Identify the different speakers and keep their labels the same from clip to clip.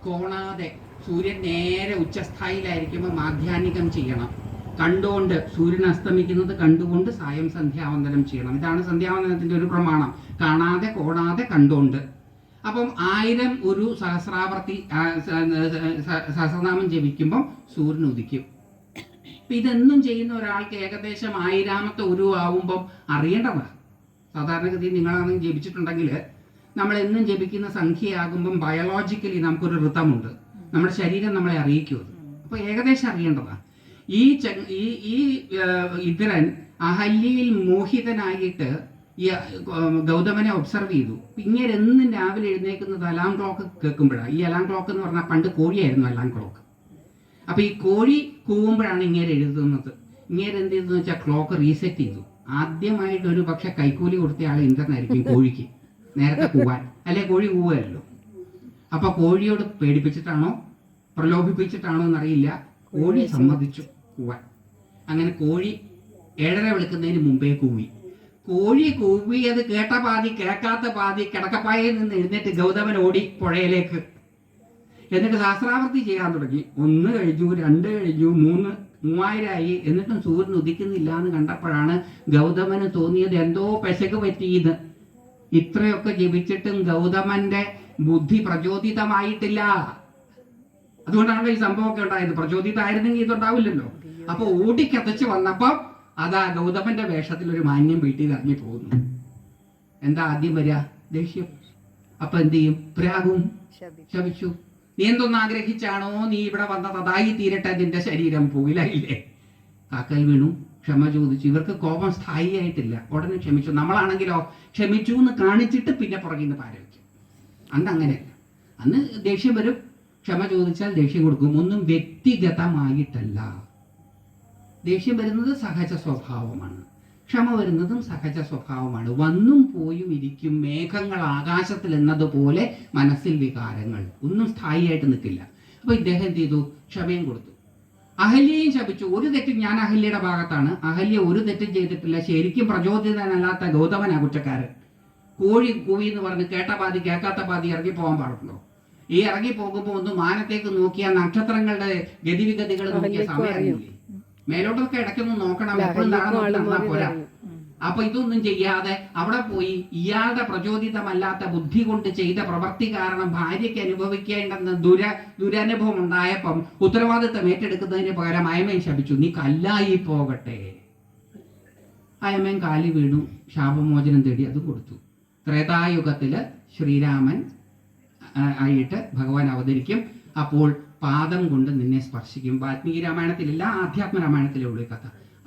Speaker 1: കോണാതെ സൂര്യൻ നേരെ ഉച്ചസ്ഥായിലായിരിക്കുമ്പോൾ മാധ്യാഹ്നികം ചെയ്യണം. കണ്ടുകൊണ്ട് സൂര്യൻ അസ്തമിക്കുന്നത് കണ്ടുകൊണ്ട് സായം സന്ധ്യാവന്ദനം ചെയ്യണം. ഇതാണ് സന്ധ്യാവന്ദനത്തിന്റെ ഒരു പ്രമാണം. കാണാതെ കോണാതെ കണ്ടുകൊണ്ട്. അപ്പം 1000 ഒരു സഹസ്രാവർത്തി സഹസ്രനാമം ജപിക്കുമ്പം സൂര്യൻ ഉദിക്കും. അപ്പം ഇതെന്നും ചെയ്യുന്ന ഒരാൾക്ക് ഏകദേശം 1000ാമത്തെ ഒരു ആവുമ്പം അറിയേണ്ടതാണ്. സാധാരണഗതിയിൽ നിങ്ങളാണെങ്കിൽ ജപിച്ചിട്ടുണ്ടെങ്കിൽ നമ്മൾ എന്നും ജപിക്കുന്ന സംഖ്യയാകുമ്പം ബയോളജിക്കലി നമുക്കൊരു ഋതമുണ്ട്. നമ്മുടെ ശരീരം നമ്മളെ അറിയിക്കും. അപ്പോൾ ഏകദേശം അറിയേണ്ടതാണ്. ഈ ഇന്ദ്രൻ അഹല്യയിൽ മോഹിതനായിട്ട് ഈ ഗൗതമനെ ഒബ്സർവ് ചെയ്തു. ഇങ്ങനെ എന്നും രാവിലെ എഴുന്നേക്കുന്നത് അലാം ക്ലോക്ക് കേൾക്കുമ്പോഴാണ്. ഈ അലാം ക്ലോക്ക് എന്ന് പറഞ്ഞാൽ പണ്ട് കോഴിയായിരുന്നു അലാം ക്ലോക്ക്. അപ്പൊ ഈ കോഴി കൂവുമ്പോഴാണ് ഇങ്ങനെ എഴുതുന്നത്. ഇങ്ങനെ എന്ത് ചെയ്തെന്ന് വെച്ചാൽ ക്ലോക്ക് റീസെറ്റ് ചെയ്തു. ആദ്യമായിട്ട് ഒരു പക്ഷെ കൈക്കൂലി കൊടുത്ത ആൾ ഇന്ദ്രനായിരിക്കും കോഴിക്ക് നേരത്തെ കൂവാൻ. അല്ലെ കോഴി കൂവുകയല്ലോ. അപ്പൊ കോഴിയോട് പേടിപ്പിച്ചിട്ടാണോ പ്രലോഭിപ്പിച്ചിട്ടാണോ എന്നറിയില്ല, കോഴി സമ്മതിച്ചു കൂവാൻ. അങ്ങനെ കോഴി 7:30 വിളിക്കുന്നതിന് മുമ്പേ കൂവി. കോഴി കൂവിയത് കേട്ട പാതി കേൾക്കാത്ത പാതി കിടക്കപ്പായയിൽ നിന്ന് എഴുന്നേറ്റ് ഗൗതമൻ ഓടി പുഴയിലേക്ക്. എന്നിട്ട് സഹസ്രാവർത്തി ചെയ്യാൻ തുടങ്ങി. 1 കഴിഞ്ഞു, 2 കഴിഞ്ഞു, 3, 3000ആയി. എന്നിട്ടും സൂര്യൻ ഉദിക്കുന്നില്ല എന്ന് കണ്ടപ്പോഴാണ് ഗൗതമന് തോന്നിയത് എന്തോ പെശക് പറ്റിയെന്ന്. ഇത്രയൊക്കെ ജപിച്ചിട്ടും ഗൗതമന്റെ ബുദ്ധി പ്രചോദിതമായിട്ടില്ല. അതുകൊണ്ടാണല്ലോ ഈ സംഭവമൊക്കെ ഉണ്ടായത്. പ്രചോദിതമായിരുന്നെങ്കിൽ ഇതുണ്ടാവില്ലല്ലോ. അപ്പൊ ഓടിക്കതച്ച് വന്നപ്പം അതാ ഗൗതമന്റെ വേഷത്തിൽ ഒരു മാന്യം വീട്ടിൽ ഇറങ്ങി പോകുന്നു. എന്താ ആദ്യം വരിക? ദേഷ്യം. അപ്പൊ എന്ത് ചെയ്യും? പ്രാഗും ശപിച്ചു. നീ എന്തൊന്ന് ആഗ്രഹിച്ചാണോ നീ ഇവിടെ വന്നത് അതായി തീരട്ടെ, നിന്റെ ശരീരം പോയില്ലേ. കാക്കൽ വീണു, ക്ഷമ ചോദിച്ചു. ഇവർക്ക് കോപം സ്ഥായിയായിട്ടില്ല. ഉടനെ ക്ഷമിച്ചു. നമ്മളാണെങ്കിലോ ക്ഷമിച്ചു എന്ന് കാണിച്ചിട്ട് പിന്നെ പുറകിൽ നിന്ന് പാര വയ്ക്കും. അന്ന് അങ്ങനെയല്ല. അന്ന് ദേഷ്യം വരും, ക്ഷമ ചോദിച്ചാൽ ദേഷ്യം കൊടുക്കും. ഒന്നും വ്യക്തിഗതമായിട്ടല്ല. ദേഷ്യം വരുന്നത് സഹജ സ്വഭാവമാണ്, ക്ഷമ വരുന്നതും സഹജ സ്വഭാവമാണ്. വന്നും പോയും ഇരിക്കും മേഘങ്ങൾ ആകാശത്തിൽ എന്നതുപോലെ മനസ്സിൽ വികാരങ്ങൾ ഒന്നും സ്ഥായിയായിട്ട് നിൽക്കില്ല. അപ്പൊ ഇദ്ദേഹം എന്ത് ചെയ്തു? ക്ഷമയും കൊടുത്തു. അഹല്യയും ശപിച്ചു. ഒരു തെറ്റും, ഞാൻ അഹല്യയുടെ ഭാഗത്താണ്. അഹല്യ ഒരു തെറ്റും ചെയ്തിട്ടില്ല. ശരിക്കും പ്രചോദിതനല്ലാത്ത ഗൗതമനാ കുറ്റക്കാരൻ. കോഴി കൂവി എന്ന് പറഞ്ഞ് കേട്ട പാതി കേൾക്കാത്ത പാതി ഇറങ്ങി പോകാൻ പാടുണ്ടോ? ഈ ഇറങ്ങി പോകുമ്പോൾ ഒന്ന് മാനത്തേക്ക് നോക്കിയ നക്ഷത്രങ്ങളുടെ ഗതിവിഗതികൾ നോക്കിയ സമയമില്ലേ? മേലോട്ടൊക്കെ ഇടയ്ക്കൊന്നും നോക്കണം. എപ്പോഴും നടന്നാ പോരാ. അപ്പൊ ഇതൊന്നും ചെയ്യാതെ അവിടെ പോയി ഇയാളുടെ പ്രചോദിതമല്ലാത്ത ബുദ്ധി കൊണ്ട് ചെയ്ത പ്രവൃത്തി കാരണം ഭാര്യയ്ക്ക് അനുഭവിക്കേണ്ടെന്ന ദുരനുഭവം ഉണ്ടായപ്പം ഉത്തരവാദിത്തം ഏറ്റെടുക്കുന്നതിന് പകരം അയമേൻ ശപിച്ചു. നീ കല്ലായി പോകട്ടെ. അയമേൻ കാലി വീണു, ശാപമോചനം തേടി അത് കൊടുത്തു. ത്രേതായുഗത്തില് ശ്രീരാമൻ ആയിട്ട് ഭഗവാൻ അവതരിക്കും. അപ്പോൾ പാദം കൊണ്ട് നിന്നെ സ്പർശിക്കും. വാൽമീകി രാമായണത്തിലില്ല, ആധ്യാത്മ രാമായണത്തിലേ ഉള്ളൂ കഥ.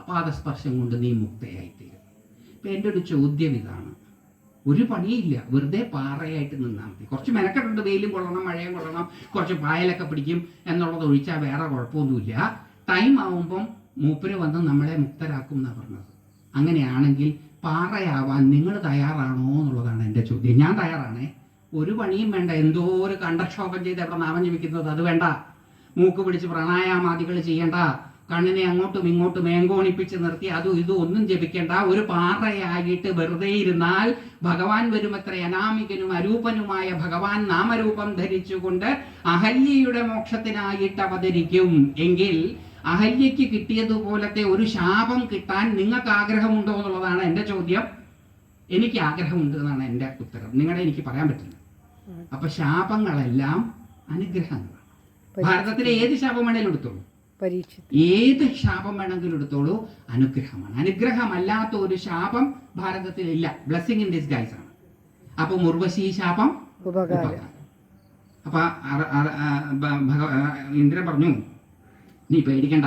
Speaker 1: പാദസ്പർശം കൊണ്ട് നീ മുക്തയായിത്തീരും. ഇപ്പം എൻ്റെ ഒരു ചോദ്യം ഇതാണ്. ഒരു പണിയില്ല, വെറുതെ പാറയായിട്ട് നിന്നാൽ മതി. കുറച്ച് മെനക്കെട്ടുണ്ട്, വെയിലും കൊള്ളണം, മഴയും കൊള്ളണം, കുറച്ച് പായലൊക്കെ പിടിക്കും എന്നുള്ളത് ഒഴിച്ചാൽ വേറെ കുഴപ്പമൊന്നുമില്ല. ടൈം ആവുമ്പം മൂപ്പര് വന്ന് നമ്മളെ മുക്തരാക്കും എന്നാണ് പറഞ്ഞത്. അങ്ങനെയാണെങ്കിൽ പാറയാവാൻ നിങ്ങൾ തയ്യാറാണോ എന്നുള്ളതാണ് എൻ്റെ ചോദ്യം. ഞാൻ തയ്യാറാണേ. ഒരു പണിയും വേണ്ട. എന്തോ ഒരു കണ്ടക്ഷോഭം ചെയ്ത് എവിടെ നാമം ജപിക്കുന്നത് അത് വേണ്ട. മൂക്ക് പിടിച്ച് പ്രാണായാമാദികൾ ചെയ്യണ്ട. കണ്ണിനെ അങ്ങോട്ടും ഇങ്ങോട്ടും മേങ്കോണിപ്പിച്ച് നിർത്തി അതും ഇതും ഒന്നും ജപിക്കേണ്ട. ഒരു പാറയായിട്ട് വെറുതെ ഇരുന്നാൽ ഭഗവാൻ വരുമത്ര. അനാമികനും അരൂപനുമായ ഭഗവാൻ നാമരൂപം ധരിച്ചുകൊണ്ട് അഹല്യയുടെ മോക്ഷത്തിനായിട്ട് അവതരിക്കും. എങ്കിൽ അഹല്യയ്ക്ക് കിട്ടിയതുപോലത്തെ ഒരു ശാപം കിട്ടാൻ നിങ്ങൾക്ക് ആഗ്രഹമുണ്ടോ എന്നുള്ളതാണ് എൻ്റെ ചോദ്യം. എനിക്ക് ആഗ്രഹമുണ്ട് എന്നാണ് എൻ്റെ ഉത്തരം. നിങ്ങളെ എനിക്ക് പറയാൻ പറ്റില്ല. അപ്പൊ ശാപങ്ങളെല്ലാം അനുഗ്രഹങ്ങളാണ്. ഭാരതത്തിലെ ഏത് ശാപം വേണേലും എടുത്തോളൂ, ഏത് ശാപം വേണമെങ്കിലും എടുത്തോളൂ, അനുഗ്രഹമാണ്. അനുഗ്രഹമല്ലാത്ത ഒരു ശാപം ഭാരതത്തിലില്ല. ബ്ലെസ്സിങ് ഇൻ ഡിസ്ഗൈസ് ആണ്. അപ്പൊ ഉർവശി ശാപം ഉപകാരം. അപ്പൊ ഇന്ദ്രൻ പറഞ്ഞു, നീ പേടിക്കണ്ട,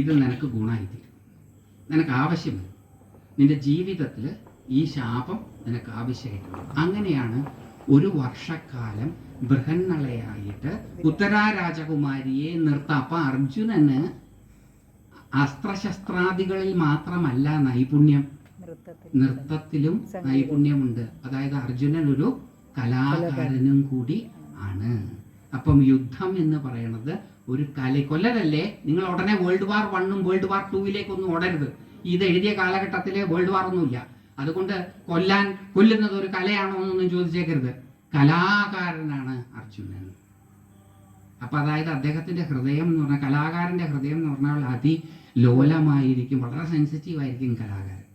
Speaker 1: ഇത് നിനക്ക് ഗുണമായിത്തീരും, നിനക്ക് ആവശ്യം വരും. നിന്റെ ജീവിതത്തിൽ ഈ ശാപം നിനക്ക് ആവശ്യമായിട്ടുണ്ട്. അങ്ങനെയാണ് ഒരു വർഷക്കാലം ബൃഹന്നളയായിട്ട് ഉത്തരാ രാജകുമാരിയെ നിർത്താം. അപ്പൊ അർജുനന് അസ്ത്രശസ്ത്രാദികളിൽ മാത്രമല്ല നൈപുണ്യം, നൃത്തത്തിലും നൈപുണ്യമുണ്ട്. അതായത് അർജുനൻ ഒരു കലാകാരനും കൂടി ആണ്. അപ്പം യുദ്ധം എന്ന് പറയുന്നത് ഒരു കൊല്ലലല്ലേ. നിങ്ങൾ ഉടനെ വേൾഡ് വാർ 1ഉം വേൾഡ് വാർ 2ലേക്കൊന്നും ഓടരുത്. ഇത് എഴുതിയ കാലഘട്ടത്തില് വേൾഡ് വാർ ഒന്നുമില്ല. അതുകൊണ്ട് കൊല്ലുന്നത് ഒരു കലയാണോ എന്നൊന്നും ചോദിച്ചേക്കരുത്. കലാകാരനാണ് അർജുനൻ. അപ്പം അതായത് അദ്ദേഹത്തിൻ്റെ ഹൃദയം എന്ന് പറഞ്ഞാൽ, കലാകാരൻ്റെ ഹൃദയം എന്ന് പറഞ്ഞാൽ അതിലോലമായിരിക്കും, വളരെ സെൻസിറ്റീവ് ആയിരിക്കും കലാകാരൻ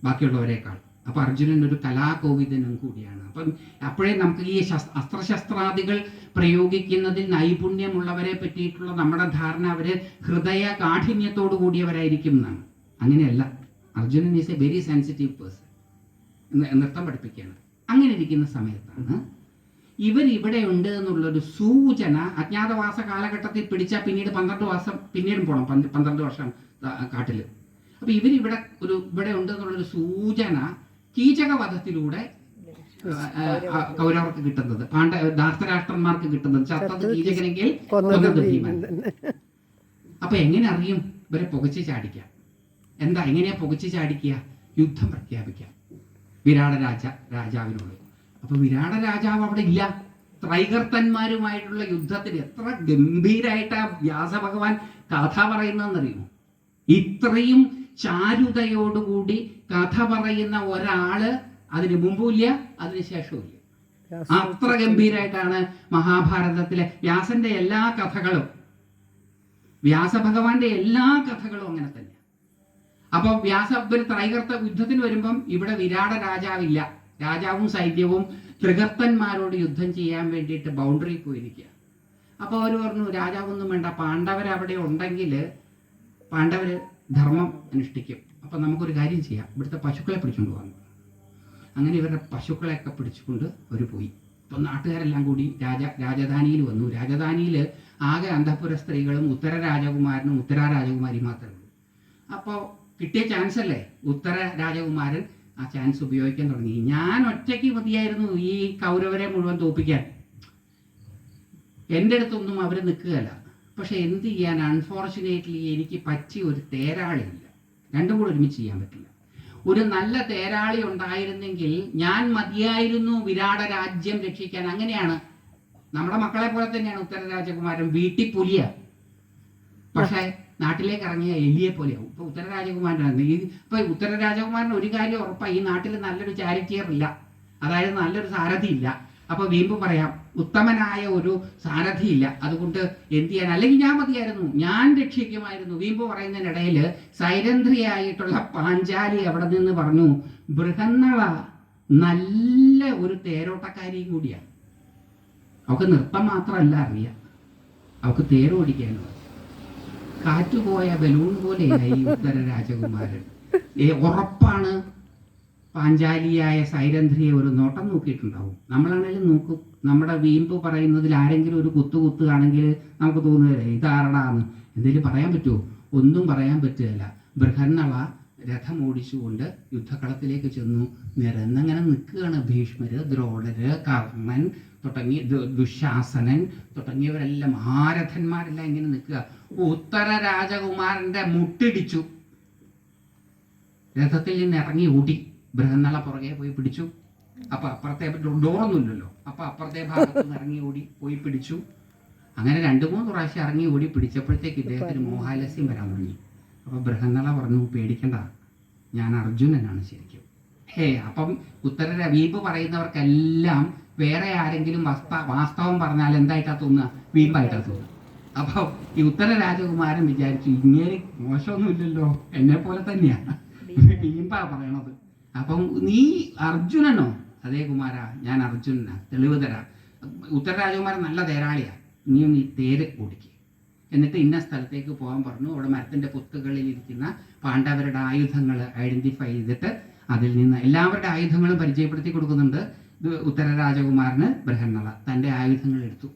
Speaker 1: ബാക്കിയുള്ളവരെക്കാൾ. അപ്പം അർജുനൻ ഒരു കലാകോവിദനും കൂടിയാണ്. അപ്പം അപ്പോഴേ നമുക്ക് ഈ അസ്ത്രശസ്ത്രാദികൾ പ്രയോഗിക്കുന്നതിൽ നൈപുണ്യമുള്ളവരെ പറ്റിയിട്ടുള്ള നമ്മുടെ ധാരണ അവർ ഹൃദയ കാഠിന്യത്തോടു കൂടിയവരായിരിക്കും എന്നാണ്. അങ്ങനെയല്ല, Arjunan is A very sensitive person. നൃത്തം പഠിപ്പിക്കുകയാണ്. അങ്ങനെ ഇരിക്കുന്ന സമയത്താണ് ഇവരിവിടെ ഉണ്ട് എന്നുള്ളൊരു സൂചന. അജ്ഞാതവാസ കാലഘട്ടത്തിൽ പിടിച്ചാൽ പിന്നീട് 12 വർഷം പിന്നീടും പോകണം, 12 വർഷം കാട്ടിൽ. അപ്പം ഇവിടെ ഉണ്ട് എന്നുള്ളൊരു സൂചന കീചകവധത്തിലൂടെ കൗരവർക്ക് കിട്ടുന്നത്, ധാർത്തരാഷ്ട്രന്മാർക്ക് കിട്ടുന്നത്. ചത്തത് കീചകനെങ്കിൽ കൊന്നത് ഭീമൻ. അപ്പൊ എങ്ങനെ അറിയും ഇവരെ പുകച്ച് ചാടിക്കാം? എങ്ങനെയാ പുകച്ച് ചാടിക്കുക? യുദ്ധം പ്രഖ്യാപിക്കാം വിരാട രാജാവിനോട്. അപ്പൊ വിരാട രാജാവ് അവിടെ ഇല്ല. ത്രൈകർത്തന്മാരുമായിട്ടുള്ള യുദ്ധത്തിന് എത്ര ഗംഭീരായിട്ടാ വ്യാസഭഗവാൻ കഥ പറയുന്നതെന്നറിയുമോ? ഇത്രയും ചാരുതയോടുകൂടി കഥ പറയുന്ന ഒരാള് അതിന് മുമ്പുമില്ല, അതിന് ശേഷവുമില്ല. അത്ര ഗംഭീരായിട്ടാണ് മഹാഭാരതത്തിലെ വ്യാസന്റെ എല്ലാ കഥകളും, വ്യാസഭഗവാന്റെ എല്ലാ കഥകളും അങ്ങനെ തന്നെയാണ്. അപ്പൊ ത്രൈകർത്ത യുദ്ധത്തിന് വരുമ്പം ഇവിടെ വിരാട രാജാവില്ല. രാജാവും സൈന്യവും ത്രികർത്തന്മാരോട് യുദ്ധം ചെയ്യാൻ വേണ്ടിയിട്ട് ബൗണ്ടറി പോയിരിക്കുക. അപ്പോൾ അവർ പറഞ്ഞു, രാജാവൊന്നും വേണ്ട, പാണ്ഡവരവിടെ ഉണ്ടെങ്കിൽ പാണ്ഡവര് ധർമ്മം അനുഷ്ഠിക്കും. അപ്പം നമുക്കൊരു കാര്യം ചെയ്യാം, ഇവിടുത്തെ പശുക്കളെ പിടിച്ചുകൊണ്ട് പോകാൻ. അങ്ങനെ ഇവരുടെ പശുക്കളെയൊക്കെ പിടിച്ചുകൊണ്ട് അവർ പോയി. അപ്പം നാട്ടുകാരെല്ലാം കൂടി രാജധാനിയിൽ വന്നു. രാജധാനിയിൽ ആകെ അന്തഃപുര സ്ത്രീകളും ഉത്തര രാജകുമാരനും ഉത്തര രാജകുമാരിയും മാത്രമേ ഉള്ളൂ. അപ്പോൾ കിട്ടിയ ചാൻസ് അല്ലേ, ഉത്തര രാജകുമാരൻ ആ ചാൻസ് ഉപയോഗിക്കാൻ തുടങ്ങി. ഞാൻ ഒറ്റയ്ക്ക് മതിയായിരുന്നു ഈ കൗരവരെ മുഴുവൻ തോൽപ്പിക്കാൻ, എൻ്റെ അടുത്തൊന്നും അവർ നിൽക്കുകയല്ല. പക്ഷെ എന്ത് ചെയ്യാൻ, അൺഫോർച്ചുനേറ്റ്ലി എനിക്ക് പറ്റിയ ഒരു തേരാളിയില്ല. രണ്ടും കൂടെ ഒരുമിച്ച് ചെയ്യാൻ പറ്റില്ല. ഒരു നല്ല തേരാളി ഉണ്ടായിരുന്നെങ്കിൽ ഞാൻ മതിയായിരുന്നു വിരാട രാജ്യം രക്ഷിക്കാൻ. അങ്ങനെയാണ് നമ്മുടെ മക്കളെ പോലെ തന്നെയാണ് ഉത്തര രാജകുമാരൻ. വീട്ടിൽ പുലിയ, പക്ഷെ നാട്ടിലേക്ക് ഇറങ്ങിയ എലിയെ പോലെയാവും. ഇപ്പൊ ഉത്തര രാജകുമാരനാണ്. ഇപ്പൊ ഉത്തര രാജകുമാരൻ ഒരു കാര്യം ഉറപ്പായി, ഈ നാട്ടിൽ നല്ലൊരു ചാരിറ്റിയർ ഇല്ല, അതായത് നല്ലൊരു സാരഥി ഇല്ല. അപ്പൊ വീമ്പ് പറയാം, ഉത്തമനായ ഒരു സാരഥി ഇല്ല, അതുകൊണ്ട് എന്ത് ചെയ്യാൻ, അല്ലെങ്കിൽ ഞാൻ മതിയായിരുന്നു, ഞാൻ രക്ഷിക്കുമായിരുന്നു. വീമ്പ് പറയുന്നതിനിടയിൽ സൈരന്ധ്രിയായിട്ടുള്ള പാഞ്ചാലി അവിടെ നിന്ന് പറഞ്ഞു, ബൃഹന്നള നല്ല ഒരു തേരോട്ടക്കാരിയും കൂടിയാണ്. അവൾക്ക് നൃത്തം മാത്രമല്ല അറിയാം, അവൾക്ക് തേരോടിക്കാനും. കാറ്റുപോയ ബലൂൺ പോലെയായി ഉത്തര രാജകുമാരൻ. ഉറപ്പാണ് പാഞ്ചാലിയായ സൈരന്ധ്രിയെ ഒരു നോട്ടം നോക്കിയിട്ടുണ്ടാവും. നമ്മളാണെങ്കിലും നോക്കും. നമ്മുടെ വീമ്പ് പറയുന്നതിൽ ആരെങ്കിലും ഒരു കുത്തുകയാണെങ്കിൽ നമുക്ക് തോന്നുകയല്ലേ ഇതാരടാന്ന്. എന്തെങ്കിലും പറയാൻ പറ്റുമോ? ഒന്നും പറയാൻ പറ്റുകയില്ല. ബൃഹന്നള രഥം ഓടിച്ചുകൊണ്ട് യുദ്ധക്കളത്തിലേക്ക് ചെന്നു. നിരന്നങ്ങനെ നിൽക്കുകയാണ് ഭീഷ്മര്, ദ്രോണര്, കർണൻ തുടങ്ങി ദുശാസനൻ തുടങ്ങിയവരെല്ലാം, മഹാരഥന്മാരെല്ലാം ഇങ്ങനെ നിൽക്കുക. ഉത്തര രാജകുമാരന്റെ മുട്ടിടിച്ചു. രഥത്തിൽ നിന്ന് ഇറങ്ങി ഓടി. ബൃഹന്നള പുറകെ പോയി പിടിച്ചു. അപ്പൊ അപ്പുറത്തെ ഡോറൊന്നുമില്ലല്ലോ, അപ്പൊ അപ്പുറത്തെ ഭാഗത്ത് നിന്ന് ഇറങ്ങി ഓടി പോയി പിടിച്ചു. അങ്ങനെ 2-3 പ്രാവശ്യം ഇറങ്ങി ഓടി പിടിച്ചപ്പോഴത്തേക്ക് ഇദ്ദേഹത്തിന് മോഹാലസ്യം വരാൻ തുടങ്ങി. അപ്പൊ ബൃഹന്നള പറഞ്ഞു, പേടിക്കണ്ട, ഞാൻ അർജുനനാണ് ശരിക്കും. അപ്പം വീമ്പ് പറയുന്നവർക്കെല്ലാം വേറെ ആരെങ്കിലും വാസ്തവം പറഞ്ഞാൽ എന്തായിട്ടാ തോന്നുക? വീമ്പായിട്ടാ തോന്നുക. അപ്പൊ ഈ ഉത്തര രാജകുമാരൻ വിചാരിച്ചു, ഇങ്ങനെ മോശമൊന്നുമില്ലല്ലോ, എന്നെ പോലെ തന്നെയാണ്, വീമ്പാ പറയണത്. അപ്പം നീ അർജുനനോ? അതേ കുമാര, ഞാൻ അർജുനനാ, തെളിവ് തരാം. ഉത്തര രാജകുമാരൻ നല്ല തേരാളിയാ, നീ തേര് ഓടിക്കുക, എന്നിട്ട് ഇന്ന സ്ഥലത്തേക്ക് പോകാൻ പറഞ്ഞു. അവിടെ മരത്തിന്റെ പൊത്തുകളിൽ ഇരിക്കുന്ന പാണ്ഡവരുടെ ആയുധങ്ങൾ ഐഡന്റിഫൈ ചെയ്തിട്ട് അതിൽ നിന്ന് എല്ലാവരുടെ ആയുധങ്ങളും പരിചയപ്പെടുത്തി കൊടുക്കുന്നുണ്ട്. ഉത്തര രാജകുമാരന് ബൃഹന്നള തൻ്റെ ആയുധങ്ങൾ എടുത്തു.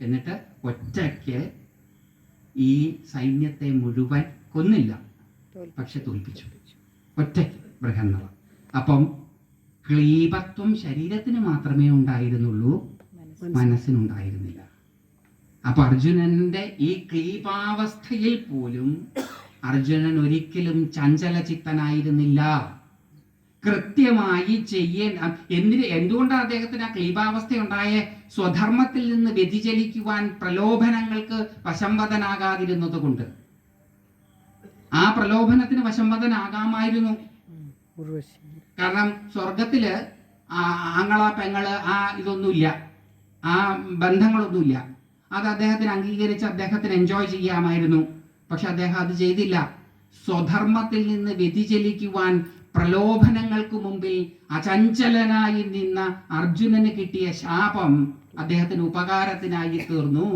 Speaker 1: എന്നിട്ട് ഒറ്റയ്ക്ക് ഈ സൈന്യത്തെ മുഴുവൻ കൊന്നില്ല, പക്ഷെ തോൽപ്പിച്ചു ഒറ്റയ്ക്ക് ബൃഹന്നള. അപ്പം ക്ലീബത്വം ശരീരത്തിന് മാത്രമേ ഉണ്ടായിരുന്നുള്ളൂ, മനസ്സിനുണ്ടായിരുന്നില്ല. അപ്പൊ അർജുനന്റെ ഈ ക്ലീപാവസ്ഥയിൽ പോലും അർജുനൻ ഒരിക്കലും ചഞ്ചലചിത്തനായിരുന്നില്ല. കൃത്യമായി എന്തുകൊണ്ടാണ് അദ്ദേഹത്തിന് ആ ക്ലീപാവസ്ഥ ഉണ്ടായ? സ്വധർമ്മത്തിൽ നിന്ന് വ്യതിചലിക്കുവാൻ പ്രലോഭനങ്ങൾക്ക് വശംവദനാകാതിരുന്നത് കൊണ്ട്. ആ പ്രലോഭനത്തിന് വശംവദനാകാമായിരുന്നു. കാരണം സ്വർഗത്തില് ആങ്ങള പെങ്ങള് ഇതൊന്നുമില്ല, ആ ബന്ധങ്ങളൊന്നുമില്ല. അത് അദ്ദേഹത്തിന് അംഗീകരിച്ച് അദ്ദേഹത്തിന് എൻജോയ് ചെയ്യാമായിരുന്നു. പക്ഷെ അദ്ദേഹം അത് ചെയ്തില്ല. സ്വധർമ്മത്തിൽ നിന്ന് വ്യതിചലിക്കുവാൻ പ്രലോഭനങ്ങൾക്ക് മുമ്പിൽ അചഞ്ചലനായി നിന്ന അർജുനന് കിട്ടിയ ശാപം അദ്ദേഹത്തിന് ഉപകാരത്തിനായി തീർന്നു.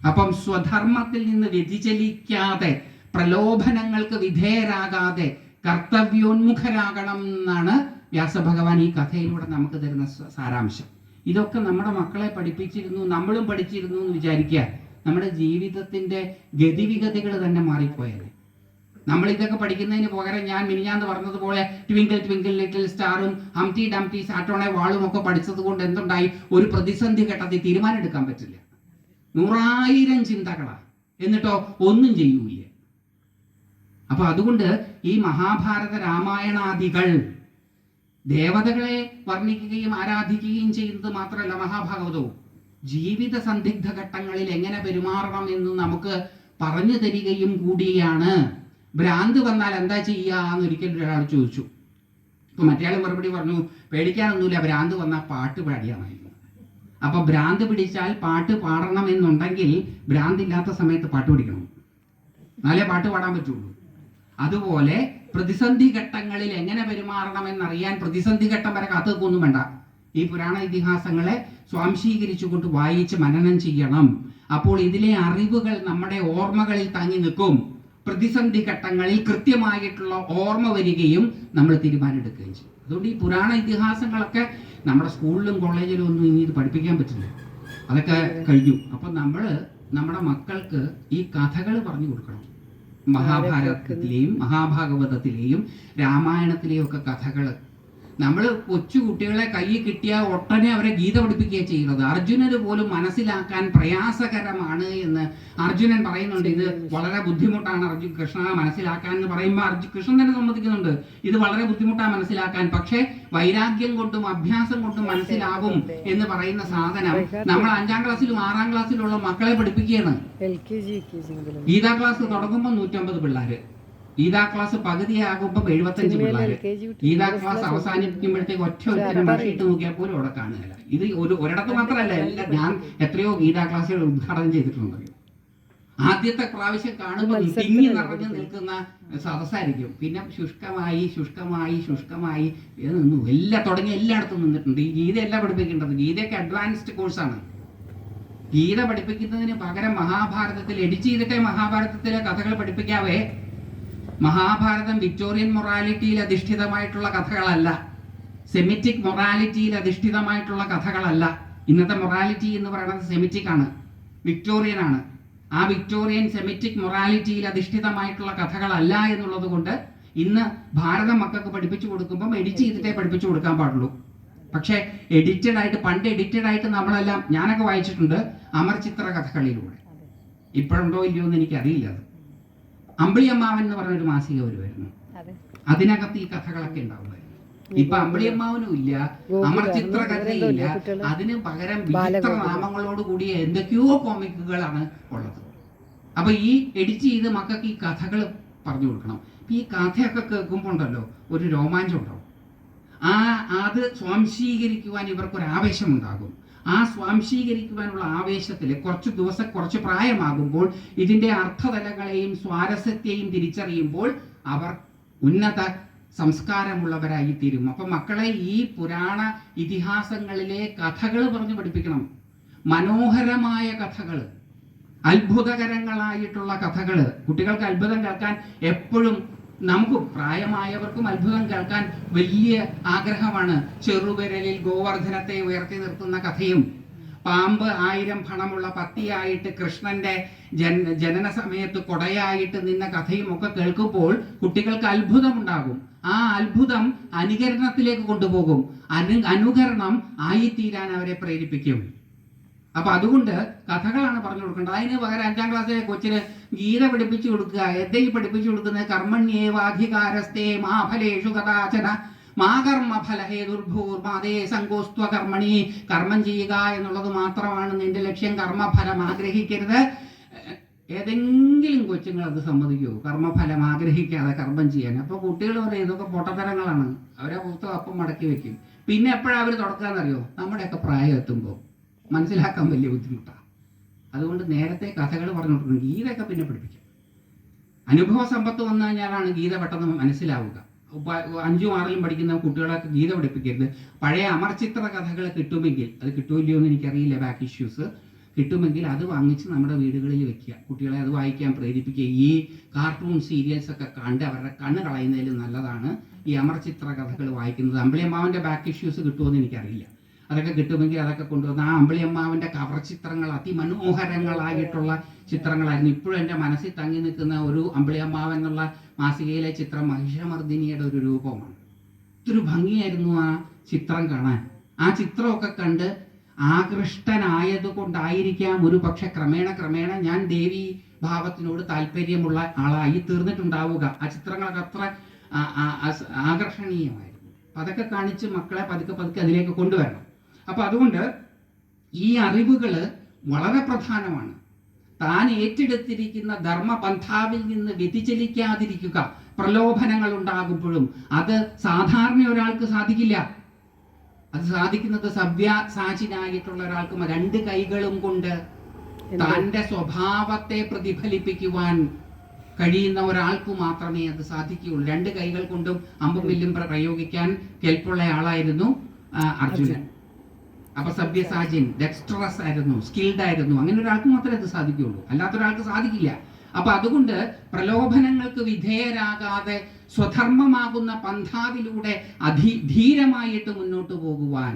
Speaker 1: അപ്പം സ്വധർമ്മത്തിൽ നിന്ന് വ്യതിചലിക്കാതെ, പ്രലോഭനങ്ങൾക്ക് വിധേയരാകാതെ കർത്തവ്യോന്മുഖരാകണം എന്നാണ് വ്യാസഭഗവാൻ ഈ കഥയിലൂടെ നമുക്ക് തരുന്ന സാരാംശം. ഇതൊക്കെ നമ്മുടെ മക്കളെ പഠിപ്പിച്ചിരുന്നു, നമ്മളും പഠിച്ചിരുന്നു എന്ന് വിചാരിക്കുക, നമ്മുടെ ജീവിതത്തിന്റെ ഗതിവിഗതികൾ തന്നെ മാറിപ്പോയത്. നമ്മൾ ഇതൊക്കെ പഠിക്കുന്നതിന് പകരം ഞാൻ മിനിഞ്ഞാന്ന് പറഞ്ഞതുപോലെ ട്വിങ്കിൾ ട്വിങ്കിൾ ലിറ്റിൽ സ്റ്റാറും ഹംറ്റി ഡംറ്റി സാറ്റോണെ വാളും ഒക്കെ പഠിച്ചത് കൊണ്ട് എന്തുണ്ടായി? ഒരു പ്രതിസന്ധി ഘട്ടത്തിൽ തീരുമാനം എടുക്കാൻ പറ്റില്ല. 100,000 ചിന്തകളാ, എന്നിട്ടോ ഒന്നും ചെയ്യൂല. അപ്പൊ അതുകൊണ്ട് ഈ മഹാഭാരത രാമായണാദികൾ ദേവതകളെ വർണ്ണിക്കുകയും ആരാധിക്കുകയും ചെയ്യുന്നത് മാത്രമല്ല, മഹാഭാഗവതവും ജീവിത സന്ദിഗ്ധ ഘട്ടങ്ങളിൽ എങ്ങനെ പെരുമാറണം എന്ന് നമുക്ക് പറഞ്ഞു തരികയും കൂടിയാണ്. ഭ്രാന്ത് വന്നാൽ എന്താ ചെയ്യുക എന്നൊരിക്കലും ഒരാൾ ചോദിച്ചു. ഇപ്പൊ മറ്റേ മറുപടി പറഞ്ഞു, പേടിക്കാനൊന്നുമില്ല, ഭ്രാന്ത് വന്നാൽ പാട്ട് പാടിയാൽ മതി. അപ്പൊ ഭ്രാന്ത് പിടിച്ചാൽ പാട്ട് പാടണം എന്നുണ്ടെങ്കിൽ ഭ്രാന്തില്ലാത്ത സമയത്ത് പാട്ട് പഠിക്കണം, എന്നാലേ പാട്ട് പാടാൻ പറ്റുള്ളൂ. അതുപോലെ പ്രതിസന്ധി ഘട്ടങ്ങളിൽ എങ്ങനെ പെരുമാറണമെന്നറിയാൻ പ്രതിസന്ധി ഘട്ടം വരെ കാത്തുനിൽക്കൊന്നും വേണ്ട. ഈ പുരാണ ഇതിഹാസങ്ങളെ സ്വാംശീകരിച്ചുകൊണ്ട് വായിച്ച് മനനം ചെയ്യണം. അപ്പോൾ ഇതിലെ അറിവുകൾ നമ്മുടെ ഓർമ്മകളിൽ തങ്ങി നിൽക്കും. പ്രതിസന്ധി ഘട്ടങ്ങളിൽ കൃത്യമായിട്ടുള്ള ഓർമ്മ വരികയും നമ്മൾ തീരുമാനമെടുക്കുകയും ചെയ്യും. അതുകൊണ്ട് ഈ പുരാണ ഇതിഹാസങ്ങളൊക്കെ നമ്മുടെ സ്കൂളിലും കോളേജിലും ഒന്നും ഇനി ഇത് പഠിപ്പിക്കാൻ പറ്റില്ല, അതൊക്കെ കഴിഞ്ഞു. അപ്പം നമ്മൾ നമ്മുടെ മക്കൾക്ക് ഈ കഥകൾ പറഞ്ഞു കൊടുക്കണം. മഹാഭാരതത്തിലെയും മഹാഭാഗവതത്തിലെയും രാമായണത്തിലെയും ഒക്കെ കഥകൾ നമ്മൾ കൊച്ചു കുട്ടികളെ കയ്യിൽ കിട്ടിയ ഒട്ടനെ അവരെ ഗീത പഠിപ്പിക്കുകയാണ് ചെയ്യുന്നത്. അർജുനന് പോലും മനസ്സിലാക്കാൻ പ്രയാസകരമാണ് എന്ന് അർജുനൻ പറയുന്നുണ്ട്. ഇത് വളരെ ബുദ്ധിമുട്ടാണ് കൃഷ്ണ മനസ്സിലാക്കാൻ എന്ന് പറയുമ്പോൾ കൃഷ്ണൻ തന്നെ സമ്മതിക്കുന്നുണ്ട്, ഇത് വളരെ ബുദ്ധിമുട്ടാണ് മനസ്സിലാക്കാൻ. പക്ഷേ വൈരാഗ്യം കൊണ്ടും അഭ്യാസം കൊണ്ടും മനസ്സിലാകും എന്ന് പറയുന്ന സാധനം നമ്മൾ 5ാം ക്ലാസ്സിലും 6ാം ക്ലാസ്സിലുള്ള മക്കളെ പഠിപ്പിക്കുകയാണ്. ഗീതാ ക്ലാസ് തുടങ്ങുമ്പോൾ 150 പിള്ളേര്, ഗീതാ ക്ലാസ് പകുതിയാകുമ്പോൾ 75 പിള്ളേര്, ഗീതാ ക്ലാസ് അവസാനിപ്പിക്കുമ്പോഴത്തേക്ക് ഒറ്റ മനുഷ്യട്ട് നോക്കിയാൽ പോലും അവിടെ കാണുകയില്ല. ഇത് ഒരിടത്ത് മാത്രമല്ല, എല്ലാം ഞാൻ എത്രയോ ഗീതാ ക്ലാസ്സുകൾ ഉദ്ഘാടനം ചെയ്തിട്ടുണ്ട്. ആദ്യത്തെ പ്രാവശ്യം കാണുമ്പോൾ തിങ്ങി നിറഞ്ഞു നിൽക്കുന്ന സദസ്സായിരിക്കും. പിന്നെ ശുഷ്കമായി ശുഷ്കമായി ശുഷ്കമായി നിന്നു, എല്ലാം തുടങ്ങി എല്ലായിടത്തും നിന്നിട്ടുണ്ട്. ഈ ഗീതയല്ല പഠിപ്പിക്കേണ്ടത്, ഗീതയൊക്കെ അഡ്വാൻസ്ഡ് കോഴ്സാണ്. ഗീത പഠിപ്പിക്കുന്നതിന് പകരം മഹാഭാരതത്തിൽ എഡിറ്റ് ചെയ്തിട്ടേ മഹാഭാരതത്തിലെ കഥകൾ പഠിപ്പിക്കാവേ. മഹാഭാരതം വിക്ടോറിയൻ മൊറാലിറ്റിയിൽ അധിഷ്ഠിതമായിട്ടുള്ള കഥകളല്ല, സെമിറ്റിക് മൊറാലിറ്റിയിൽ അധിഷ്ഠിതമായിട്ടുള്ള കഥകളല്ല. ഇന്നത്തെ മൊറാലിറ്റി എന്ന് പറയുന്നത് സെമിറ്റിക് ആണ്, വിക്ടോറിയൻ ആണ്. ആ വിക്ടോറിയൻ സെമിറ്റിക് മൊറാലിറ്റിയിൽ അധിഷ്ഠിതമായിട്ടുള്ള കഥകളല്ല എന്നുള്ളത് കൊണ്ട് ഇന്ന് ഭാരതം മക്കൾക്ക് പഠിപ്പിച്ചു കൊടുക്കുമ്പം എഡിറ്റ് ചെയ്തിട്ടേ പഠിപ്പിച്ചു കൊടുക്കാൻ പാടുള്ളൂ. പക്ഷേ പണ്ട് എഡിറ്റഡ് ആയിട്ട് നമ്മളെല്ലാം, ഞാനൊക്കെ വായിച്ചിട്ടുണ്ട് അമർചിത്ര കഥകളിലൂടെ. ഇപ്പോഴുണ്ടോ ഇല്ലയോ എന്ന് എനിക്കറിയില്ല. അത് അമ്പിളിയമ്മാവൻ എന്ന് പറഞ്ഞൊരു മാസിക വരുമായിരുന്നു, അതിനകത്ത് ഈ കഥകളൊക്കെ ഉണ്ടാവുമായിരുന്നു. ഇപ്പൊ അമ്പിളിയമ്മാവനും ഇല്ല, അമർചിത്ര കഥയില്ല, അതിന് പകരം വിചിത്ര നാമങ്ങളോട് കൂടിയ എന്തൊക്കെയോ കോമിക്കുകളാണ് ഉള്ളത്. അപ്പൊ ഈ എഡിറ്റ് ചെയ്ത് മക്കൾക്ക് ഈ കഥകൾ പറഞ്ഞു കൊടുക്കണം. ഈ കഥയൊക്കെ കേൾക്കുമ്പോൾ ഉണ്ടല്ലോ ഒരു രോമാഞ്ചം ഉണ്ടാവും. അത് സ്വാംശീകരിക്കുവാൻ ഇവർക്കൊരു ആവേശം ഉണ്ടാകും. ആ സ്വാംശീകരിക്കുവാനുള്ള ആവേശത്തിൽ കുറച്ച് പ്രായമാകുമ്പോൾ ഇതിൻ്റെ അർത്ഥതലങ്ങളെയും സ്വാരസ്യത്തെയും തിരിച്ചറിയുമ്പോൾ അവർ ഉന്നത സംസ്കാരമുള്ളവരായി തീരും. അപ്പം മക്കളെ ഈ പുരാണ ഇതിഹാസങ്ങളിലെ കഥകൾ പറഞ്ഞു പഠിപ്പിക്കണം. മനോഹരമായ കഥകൾ, അത്ഭുതകരങ്ങളായിട്ടുള്ള കഥകൾ. കുട്ടികൾക്ക് അത്ഭുതം കേൾക്കാൻ എപ്പോഴും, നമുക്ക് പ്രായമായവർക്കും അത്ഭുതം കേൾക്കാൻ വലിയ ആഗ്രഹമാണ്. ചെറുവിരലിൽ ഗോവർദ്ധനത്തെ ഉയർത്തി നിർത്തുന്ന കഥയും പാമ്പ് 1000 ഫണമുള്ള പത്തിയായിട്ട് കൃഷ്ണന്റെ ജനന സമയത്ത് കൊടയായിട്ട് നിന്ന കഥയും ഒക്കെ കേൾക്കുമ്പോൾ കുട്ടികൾക്ക് അത്ഭുതമുണ്ടാകും. ആ അത്ഭുതം അനുകരണത്തിലേക്ക് കൊണ്ടുപോകും. അനുകരണം ആയിത്തീരാൻ അവരെ പ്രേരിപ്പിക്കും. അപ്പൊ അതുകൊണ്ട് കഥകളാണ് പറഞ്ഞു കൊടുക്കേണ്ടത്. അതിന് പകരം 5ാം ക്ലാസ്സിലെ കൊച്ചിന് ഗീത പഠിപ്പിച്ചു കൊടുക്കുക. എന്തെങ്കിലും പഠിപ്പിച്ചു കൊടുക്കുന്നത് കർമ്മണ്യേവാധികാരസ്തേ മാ ഫലേഷു കഥാചന മാ കർമ്മഫല ഹേതുർഭൂർമാതേ സങ്കോസ്ത്വ കർമ്മണി. കർമ്മം ചെയ്യുക എന്നുള്ളത് മാത്രമാണ് നിന്റെ ലക്ഷ്യം, കർമ്മഫലം ആഗ്രഹിക്കരുത്. ഏതെങ്കിലും കൊച്ചുങ്ങൾ അത് സമ്മതിക്കുമോ കർമ്മഫലം ആഗ്രഹിക്കാതെ കർമ്മം ചെയ്യാൻ? അപ്പോൾ കുട്ടികൾ പറയും ഇതൊക്കെ പൊട്ടത്തരങ്ങളാണ്, അവരെ പുസ്തകം അപ്പം മടക്കി വെക്കും. പിന്നെ എപ്പോഴാണ് അവർ തുടക്കാന്നറിയോ? നമ്മുടെയൊക്കെ പ്രായം എത്തുമ്പോൾ മനസ്സിലാക്കാൻ വലിയ ബുദ്ധിമുട്ടാണ്. അതുകൊണ്ട് നേരത്തെ കഥകൾ പറഞ്ഞുകൊണ്ടിരുന്നു. ഗീതയൊക്കെ പിന്നെ പഠിപ്പിക്കാം. അനുഭവ സമ്പത്ത് വന്നു കഴിഞ്ഞാലാണ് ഗീത പെട്ടെന്ന് മനസ്സിലാവുക. 5ഉം 6ലും പഠിക്കുന്ന കുട്ടികളൊക്കെ ഗീത പഠിപ്പിക്കരുത്. പഴയ അമർചിത്ര കഥകൾ കിട്ടുമെങ്കിൽ, അത് കിട്ടുമില്ലയോ എന്ന് എനിക്കറിയില്ല, ബാക്ക് ഇഷ്യൂസ്, കിട്ടുമെങ്കിൽ അത് വാങ്ങിച്ച് നമ്മുടെ വീടുകളിൽ വെക്കുക. കുട്ടികളെ അത് വായിക്കാൻ പ്രേരിപ്പിക്കുക. ഈ കാർട്ടൂൺ സീരിയൽസ് ഒക്കെ കണ്ട് അവരുടെ കണ്ണ് കളയുന്നതിൽ നല്ലതാണ് ഈ അമർചിത്ര കഥകൾ വായിക്കുന്നത്. അമ്പിളിയമ്മാവൻ്റെ ബാക്ക് ഇഷ്യൂസ് കിട്ടുമെന്ന് എനിക്കറിയില്ല. അതൊക്കെ കിട്ടുമെങ്കിൽ അതൊക്കെ കൊണ്ടുവന്ന് ആ അമ്പിളിയമ്മാവൻ്റെ കവർ ചിത്രങ്ങൾ അതിമനോഹരങ്ങളായിട്ടുള്ള ചിത്രങ്ങളായിരുന്നു. ഇപ്പോഴും എൻ്റെ മനസ്സിൽ തങ്ങി നിൽക്കുന്ന ഒരു അമ്പിളിയമ്മാവൻ എന്നുള്ള മാസികയിലെ ചിത്രം മഹിഷമർദിനിയുടെ ഒരു രൂപമാണ്. ഇതൊരു ഭംഗിയായിരുന്നു ആ ചിത്രം കാണാൻ. ആ ചിത്രമൊക്കെ കണ്ട് ആകൃഷ്ടനായതുകൊണ്ടായിരിക്കാം ഒരു പക്ഷെ ക്രമേണ ഞാൻ ദേവി ഭാവത്തിനോട് താല്പര്യമുള്ള ആളായി തീർന്നിട്ടുണ്ടാവുക. ആ ചിത്രങ്ങളൊക്കെ അത്ര ആകർഷണീയമായിരുന്നു. അപ്പം അതൊക്കെ കാണിച്ച് മക്കളെ പതുക്കെ അതിലേക്ക് കൊണ്ടുവരണം. അപ്പം അതുകൊണ്ട് ഈ അറിവുകൾ വളരെ പ്രധാനമാണ്. താൻ ഏറ്റെടുത്തിരിക്കുന്ന ധർമ്മപന്ഥാവിൽ നിന്ന് വ്യതിചലിക്കാതിരിക്കുക. പ്രലോഭനങ്ങൾ ഉണ്ടാകുമ്പോഴും അത് സാധാരണ ഒരാൾക്ക് സാധിക്കില്ല. അത് സാധിക്കുന്നത് സവ്യസാചിനായിട്ടുള്ള ഒരാൾക്ക് 2 കൈകളും കൊണ്ട് തൻ്റെ സ്വഭാവത്തെ പ്രതിഫലിപ്പിക്കുവാൻ കഴിയുന്ന ഒരാൾക്ക് മാത്രമേ അത് സാധിക്കുകയുള്ളൂ. 2 കൈകൾ കൊണ്ടും അമ്പും വില്ലും പ്രയോഗിക്കാൻ കെൽപ്പുള്ള ആളായിരുന്നു അർജുനൻ. അപ്പൊ സവ്യസാചിൻ ഡെക്സ്ട്രസ് ആയിരുന്നു, സ്കിൽഡ് ആയിരുന്നു. അങ്ങനെ ഒരാൾക്ക് മാത്രമേ അത് സാധിക്കുകയുള്ളൂ, അല്ലാത്തൊരാൾക്ക് സാധിക്കില്ല. അപ്പൊ അതുകൊണ്ട് പ്രലോഭനങ്ങൾക്ക് വിധേയരാകാതെ സ്വധർമ്മമാകുന്ന പന്ഥാവിലൂടെ ധീരമായിട്ട് മുന്നോട്ട് പോകുവാൻ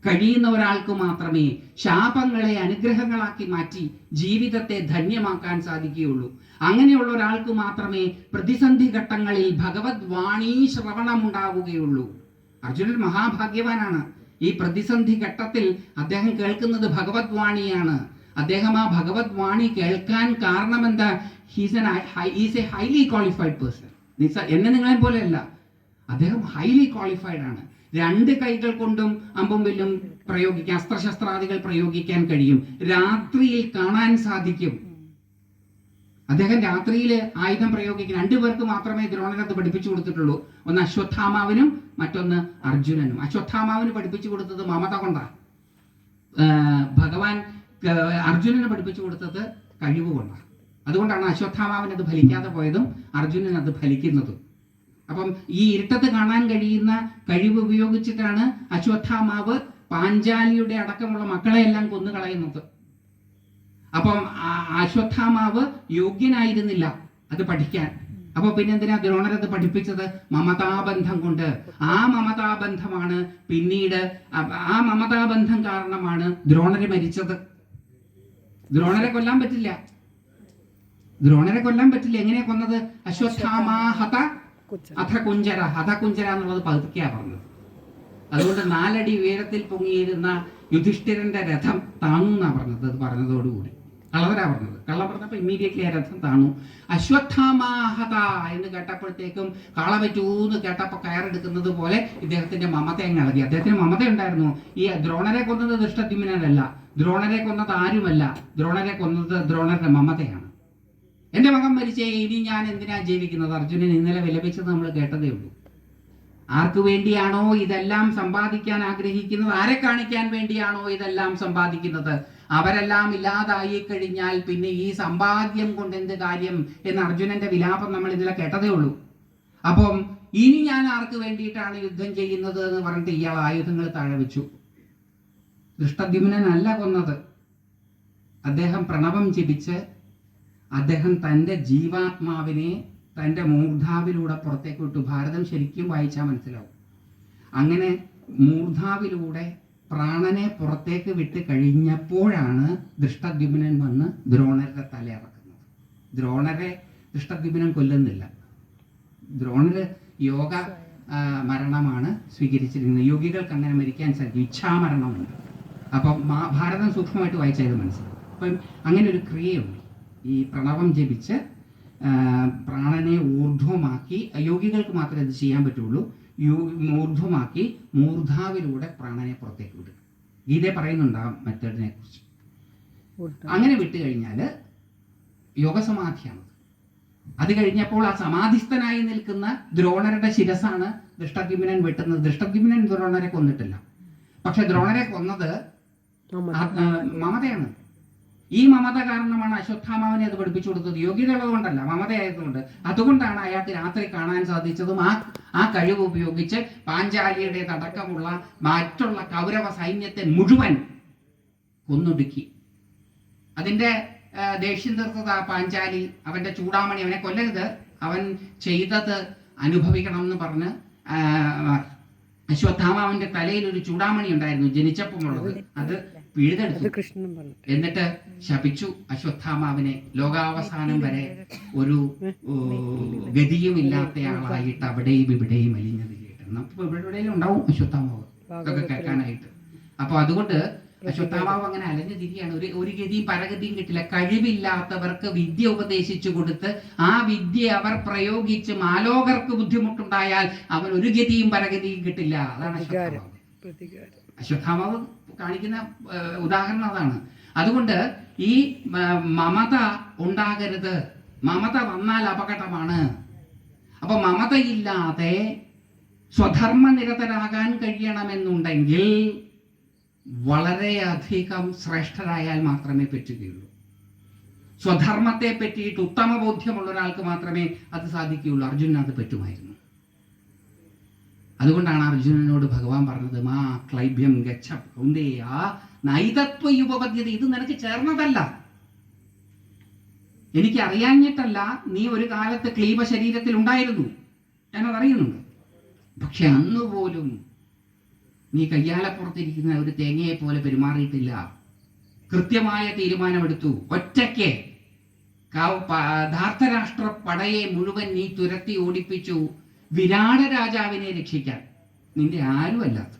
Speaker 1: കഴിയുന്ന ഒരാൾക്ക് മാത്രമേ ശാപങ്ങളെ അനുഗ്രഹങ്ങളാക്കി മാറ്റി ജീവിതത്തെ ധന്യമാക്കാൻ സാധിക്കുകയുള്ളൂ. അങ്ങനെയുള്ള ഒരാൾക്ക് മാത്രമേ പ്രതിസന്ധി ഘട്ടങ്ങളിൽ ഭഗവത് വാണീ ശ്രവണം ഉണ്ടാവുകയുള്ളൂ. അർജുനൻ മഹാഭാഗ്യവാനാണ്. ഈ പ്രതിസന്ധി ഘട്ടത്തിൽ അദ്ദേഹം കേൾക്കുന്നത് ഭഗവത് വാണിയാണ്. അദ്ദേഹം ആ ഭഗവത് വാണി കേൾക്കാൻ കാരണം എന്താ? He's A highly qualified person. എന്നെ നിങ്ങളെ പോലെയല്ല, അദ്ദേഹം ഹൈലി ക്വാളിഫൈഡ് ആണ്. 2 കൈകൾ കൊണ്ടും അമ്പും വില്ലും പ്രയോഗിക്കാൻ, അസ്ത്രശസ്ത്രാദികൾ പ്രയോഗിക്കാൻ കഴിയും. രാത്രിയിൽ കാണാൻ സാധിക്കും. അദ്ദേഹം രാത്രിയിൽ ആയുധം പ്രയോഗിക്കും. 2 പേർക്ക് മാത്രമേ ദ്രോണരത് പഠിപ്പിച്ചു കൊടുത്തിട്ടുള്ളൂ. ഒന്ന് അശ്വത്ഥാമാവിനും മറ്റൊന്ന് അർജുനനും. അശ്വത്ഥാമാവിന് പഠിപ്പിച്ചു കൊടുത്തത് മമത കൊണ്ടാണ്. ഭഗവാൻ അർജുനന് പഠിപ്പിച്ചു കൊടുത്തത് കഴിവ് കൊണ്ടാണ്. അതുകൊണ്ടാണ് അശ്വത്ഥാമാവിന് അത് ഫലിക്കാതെ പോയതും അർജുനന് അത് ഫലിക്കുന്നതും. അപ്പം ഈ ഇരുട്ടത്ത് കാണാൻ കഴിയുന്ന കഴിവ് ഉപയോഗിച്ചിട്ടാണ് അശ്വത്ഥാമാവ് പാഞ്ചാലിയുടെ അടക്കമുള്ള മക്കളെയെല്ലാം കൊന്നുകളയുന്നത്. അപ്പം അശ്വത്ഥാമാവ് യോഗ്യനായിരുന്നില്ല അത് പഠിക്കാൻ. അപ്പൊ പിന്നെന്തിനാ ദ്രോണരത് പഠിപ്പിച്ചത്? മമതാബന്ധം കൊണ്ട്. ആ മമതാബന്ധമാണ് പിന്നീട്, ആ മമതാബന്ധം കാരണമാണ് ദ്രോണര് മരിച്ചത്. ദ്രോണരെ കൊല്ലാൻ പറ്റില്ല. എങ്ങനെയാ കൊന്നത്? അശ്വത്ഥാമാഹത അഥ കുഞ്ചര. എന്നുള്ളത് പതുക്കെയാ പറഞ്ഞത്. അതുകൊണ്ട് 4 അടി ഉയരത്തിൽ പൊങ്ങിയിരുന്ന യുധിഷ്ഠിരന്റെ രഥം താണു എന്നാ പറഞ്ഞത്. അത് പറഞ്ഞതോടുകൂടി കള്ളവരാ പറഞ്ഞത്. കള്ളം പറഞ്ഞപ്പോൾ ഇമ്മീഡിയറ്റ്ലി ആ രഥം താണു. അശ്വത്ഥാമാഹത എന്ന് കേട്ടപ്പോഴത്തേക്കും കാള പറ്റൂന്ന് കേട്ടപ്പോൾ കയറെടുക്കുന്നത് പോലെ ഇദ്ദേഹത്തിന്റെ മമത അങ്ങ് ഇളകി. അദ്ദേഹത്തിന് മമത ഉണ്ടായിരുന്നു. ഈ ദ്രോണരെ കൊന്നത് ദൃഷ്ടദ്യുമ്നനല്ല, ദ്രോണരെ കൊന്നത് ആരുമല്ല, ദ്രോണരെ കൊന്നത് ദ്രോണരുടെ മമതയാണ്. എൻ്റെ മകൻ മരിച്ചേ, ഇനി ഞാൻ എന്തിനാ ജീവിക്കുന്നത്? അർജുനൻ ഇന്നലെ വിലപിച്ചത് നമ്മൾ കേട്ടതേ ഉള്ളൂ. ആർക്കു വേണ്ടിയാണോ ഇതെല്ലാം സമ്പാദിക്കാൻ ആഗ്രഹിക്കുന്നത്? ആരെ കാണിക്കാൻ വേണ്ടിയാണോ ഇതെല്ലാം സമ്പാദിക്കുന്നത്? അവരെല്ലാം ഇല്ലാതായി കഴിഞ്ഞാൽ പിന്നെ ഈ സമ്പാദ്യം കൊണ്ട് എന്ത് കാര്യം എന്ന് അർജുനന്റെ വിലാപം നമ്മൾ ഇന്നലെ കേട്ടതേ ഉള്ളൂ. അപ്പം ഇനി ഞാൻ ആർക്ക് വേണ്ടിയിട്ടാണ് യുദ്ധം ചെയ്യുന്നത് എന്ന് പറഞ്ഞിട്ട് ഇയാൾ ആയുധങ്ങൾ താഴെ വെച്ചു. ദൃഷ്ടദ്യുമ്നനല്ല കൊന്നത്. അദ്ദേഹം പ്രണവം ജപിച്ച് അദ്ദേഹം തൻ്റെ ജീവാത്മാവിനെ തൻ്റെ മൂർധാവിലൂടെ പുറത്തേക്ക് വിട്ടു. ഭാരതം ശരിക്കും വായിച്ചാൽ മനസ്സിലാവും. അങ്ങനെ മൂർധാവിലൂടെ പ്രാണനെ പുറത്തേക്ക് വിട്ട് കഴിഞ്ഞപ്പോഴാണ് ദൃഷ്ടദ്യുമ്നൻ വന്ന് ദ്രോണരുടെ തലയിറക്കുന്നത്. ദ്രോണരെ ദൃഷ്ടദ്യുമ്നൻ കൊല്ലുന്നില്ല. ദ്രോണര് യോഗ മരണമാണ് സ്വീകരിച്ചിരിക്കുന്നത്. യോഗികൾക്ക് അങ്ങനെ മരിക്കാൻ സാധിക്കും, ഇച്ഛാമരണമുണ്ട്. അപ്പം ഭാരതം സൂക്ഷ്മമായിട്ട് വായിച്ചാൽ മനസ്സിലാവും. അപ്പം അങ്ങനെ ഒരു ക്രിയയുണ്ട്. ഈ പ്രണവം ജപിച്ച് പ്രാണനെ ഊർധ്വമാക്കി, യോഗികൾക്ക് മാത്രമേ ഇത് ചെയ്യാൻ പറ്റുള്ളൂ. ഊർധ്വമാക്കി മൂർധാവിലൂടെ പ്രാണനെ പുറത്തേക്ക് വിടുക. ഗീതയെ പറയുന്നുണ്ടാകും മെത്തേഡിനെ കുറിച്ച്. അങ്ങനെ വിട്ടു കഴിഞ്ഞാൽ യോഗസമാധിയാണ്. അത് കഴിഞ്ഞപ്പോൾ ആ സമാധിസ്ഥനായി നിൽക്കുന്ന ദ്രോണരുടെ ശിരസാണ് ദൃഷ്ടദ്യുമ്നൻ വെട്ടുന്നത്. ദൃഷ്ടദ്യുമ്നൻ ദ്രോണരെ കൊന്നിട്ടില്ല, പക്ഷെ ദ്രോണരെ കൊന്നത് മമതയാണ്. ഈ മമത കാരണമാണ് അശ്വത്ഥാമാവിനെ അത് പഠിപ്പിച്ചു കൊടുത്തത്. യോഗ്യത ഉള്ളതുകൊണ്ടല്ല, മമതയായതുകൊണ്ട്. അതുകൊണ്ടാണ് അയാൾക്ക് രാത്രി കാണാൻ സാധിച്ചതും. ആ കഴിവ് ഉപയോഗിച്ച് പാഞ്ചാലിയുടെ അടക്കമുള്ള മറ്റുള്ള കൗരവ സൈന്യത്തെ മുഴുവൻ കൊന്നൊടുക്കി. അതിന്റെ ദേഷ്യം തീർത്തത് ആ പാഞ്ചാലി, അവന്റെ ചൂടാമണി, അവനെ കൊല്ലരുത്, അവൻ ചെയ്തത് അനുഭവിക്കണം എന്ന് പറഞ്ഞ് അശ്വത്ഥാമാവിന്റെ തലയിൽ ഒരു ചൂടാമണി ഉണ്ടായിരുന്നു ജനിച്ചപ്പോഴുള്ളത്. അത് പിഴുതെടുത്തു. എന്നിട്ട് ശപിച്ചു അശ്വത്ഥാമാവിനെ ലോകാവസാനം വരെ ഒരു ഗതിയുമില്ലാത്തയാളായിട്ട് അവിടെയും ഇവിടെയും അലിഞ്ഞത് കേട്ടെന്ന്. അപ്പൊ ഇവിടെയും ഉണ്ടാവും അശ്വത്ഥാമാവ് ഇതൊക്കെ കേൾക്കാനായിട്ട്. അപ്പൊ അതുകൊണ്ട് അശ്വത്ഥാമാവ് അങ്ങനെ അലഞ്ഞു തിരിയാണ്. ഒരു ഗതിയും പരഗതിയും കിട്ടില്ല. കഴിവില്ലാത്തവർക്ക് വിദ്യ ഉപദേശിച്ചു കൊടുത്ത് ആ വിദ്യ അവർ പ്രയോഗിച്ച് മാലോകർക്ക് ബുദ്ധിമുട്ടുണ്ടായാൽ അവൻ ഒരു ഗതിയും പരഗതിയും കിട്ടില്ല. അതാണ് അശ്വത്ഥാമാവ്. അശ്വത്ഥാമാവ് കാണിക്കുന്ന ഉദാഹരണം അതാണ്. അതുകൊണ്ട് ഈ മമത ഉണ്ടാകരുത്. മമത വന്നാൽ അപകടമാണ്. അപ്പൊ മമതയില്ലാതെ സ്വധർമ്മനിരതരാകാൻ കഴിയണമെന്നുണ്ടെങ്കിൽ വളരെയധികം ശ്രേഷ്ഠരായാൽ മാത്രമേ പറ്റുകയുള്ളൂ. സ്വധർമ്മത്തെ പറ്റിയിട്ട് ഉത്തമ ബോധ്യമുള്ള ഒരാൾക്ക് മാത്രമേ അത് സാധിക്കുകയുള്ളൂ. അർജുനന് അത് പറ്റുമായിരുന്നു. അതുകൊണ്ടാണ് അർജുനനോട് ഭഗവാൻ പറഞ്ഞത്, മാ ക്ലൈബ്യം ഗച്ഛ കൗന്ദേയ നൈതത്വയുപപദ്ധ്യത. ഇത് നിനക്ക് ചേർന്നതല്ല, എനിക്ക് അറിയാഞ്ഞിട്ടല്ല. നീ ഒരു കാലത്ത് ക്ലീബ ശരീരത്തിൽ ഉണ്ടായിരുന്നു, ഞാനതറിയുന്നുണ്ട്. പക്ഷെ അന്നുപോലും നീ കയ്യാലപ്പുറത്തിരിക്കുന്ന ഒരു തേങ്ങയെ പോലെ പെരുമാറിയിട്ടില്ല. കൃത്യമായ തീരുമാനമെടുത്തു. ഒറ്റയ്ക്ക് ധാർത്തരാഷ്ട്ര പടയെ മുഴുവൻ നീ തുരത്തി ഓടിപ്പിച്ചു വിരാട രാജാവിനെ രക്ഷിക്കാൻ. നിന്റെ ആരുമല്ലാത്ത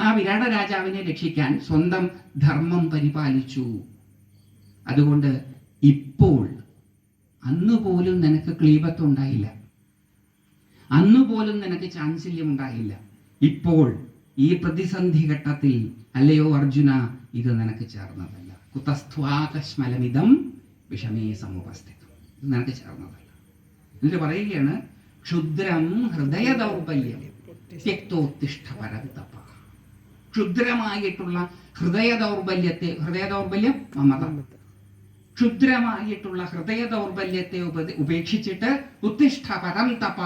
Speaker 1: ആ വിരാട രാജാവിനെ രക്ഷിക്കാൻ സ്വന്തം ധർമ്മം പരിപാലിച്ചു. അതുകൊണ്ട് ഇപ്പോൾ അന്നുപോലും നിനക്ക് ക്ലീബത്വം ഉണ്ടായില്ല, അന്നുപോലും നിനക്ക് ചാൻസല്യം ഉണ്ടായില്ല. ഇപ്പോൾ ഈ പ്രതിസന്ധി ഘട്ടത്തിൽ അല്ലയോ അർജുന, ഇത് നിനക്ക് ചേർന്നതല്ല. കുതസ്ത്വാകശ്മലമിതം വിഷമേ സമുപസ്ഥിതം. ഇത് നിനക്ക് ചേർന്നതല്ല. എന്നിട്ട് പറയുകയാണ്, ക്ഷുദ്രം ഹൃദയ ദൗർബല്യം ത്യക്തോത്തിഷ്ഠ പരന്തപ. ക്ഷുദ്രമായിട്ടുള്ള ഹൃദയ ദൗർബല്യം മമത. ക്ഷുദ്രമായിട്ടുള്ള ഹൃദയ ദൗർബല്യത്തെ ഉപേക്ഷിച്ചിട്ട് ഉത്തിഷ്ഠ പരന്തപ,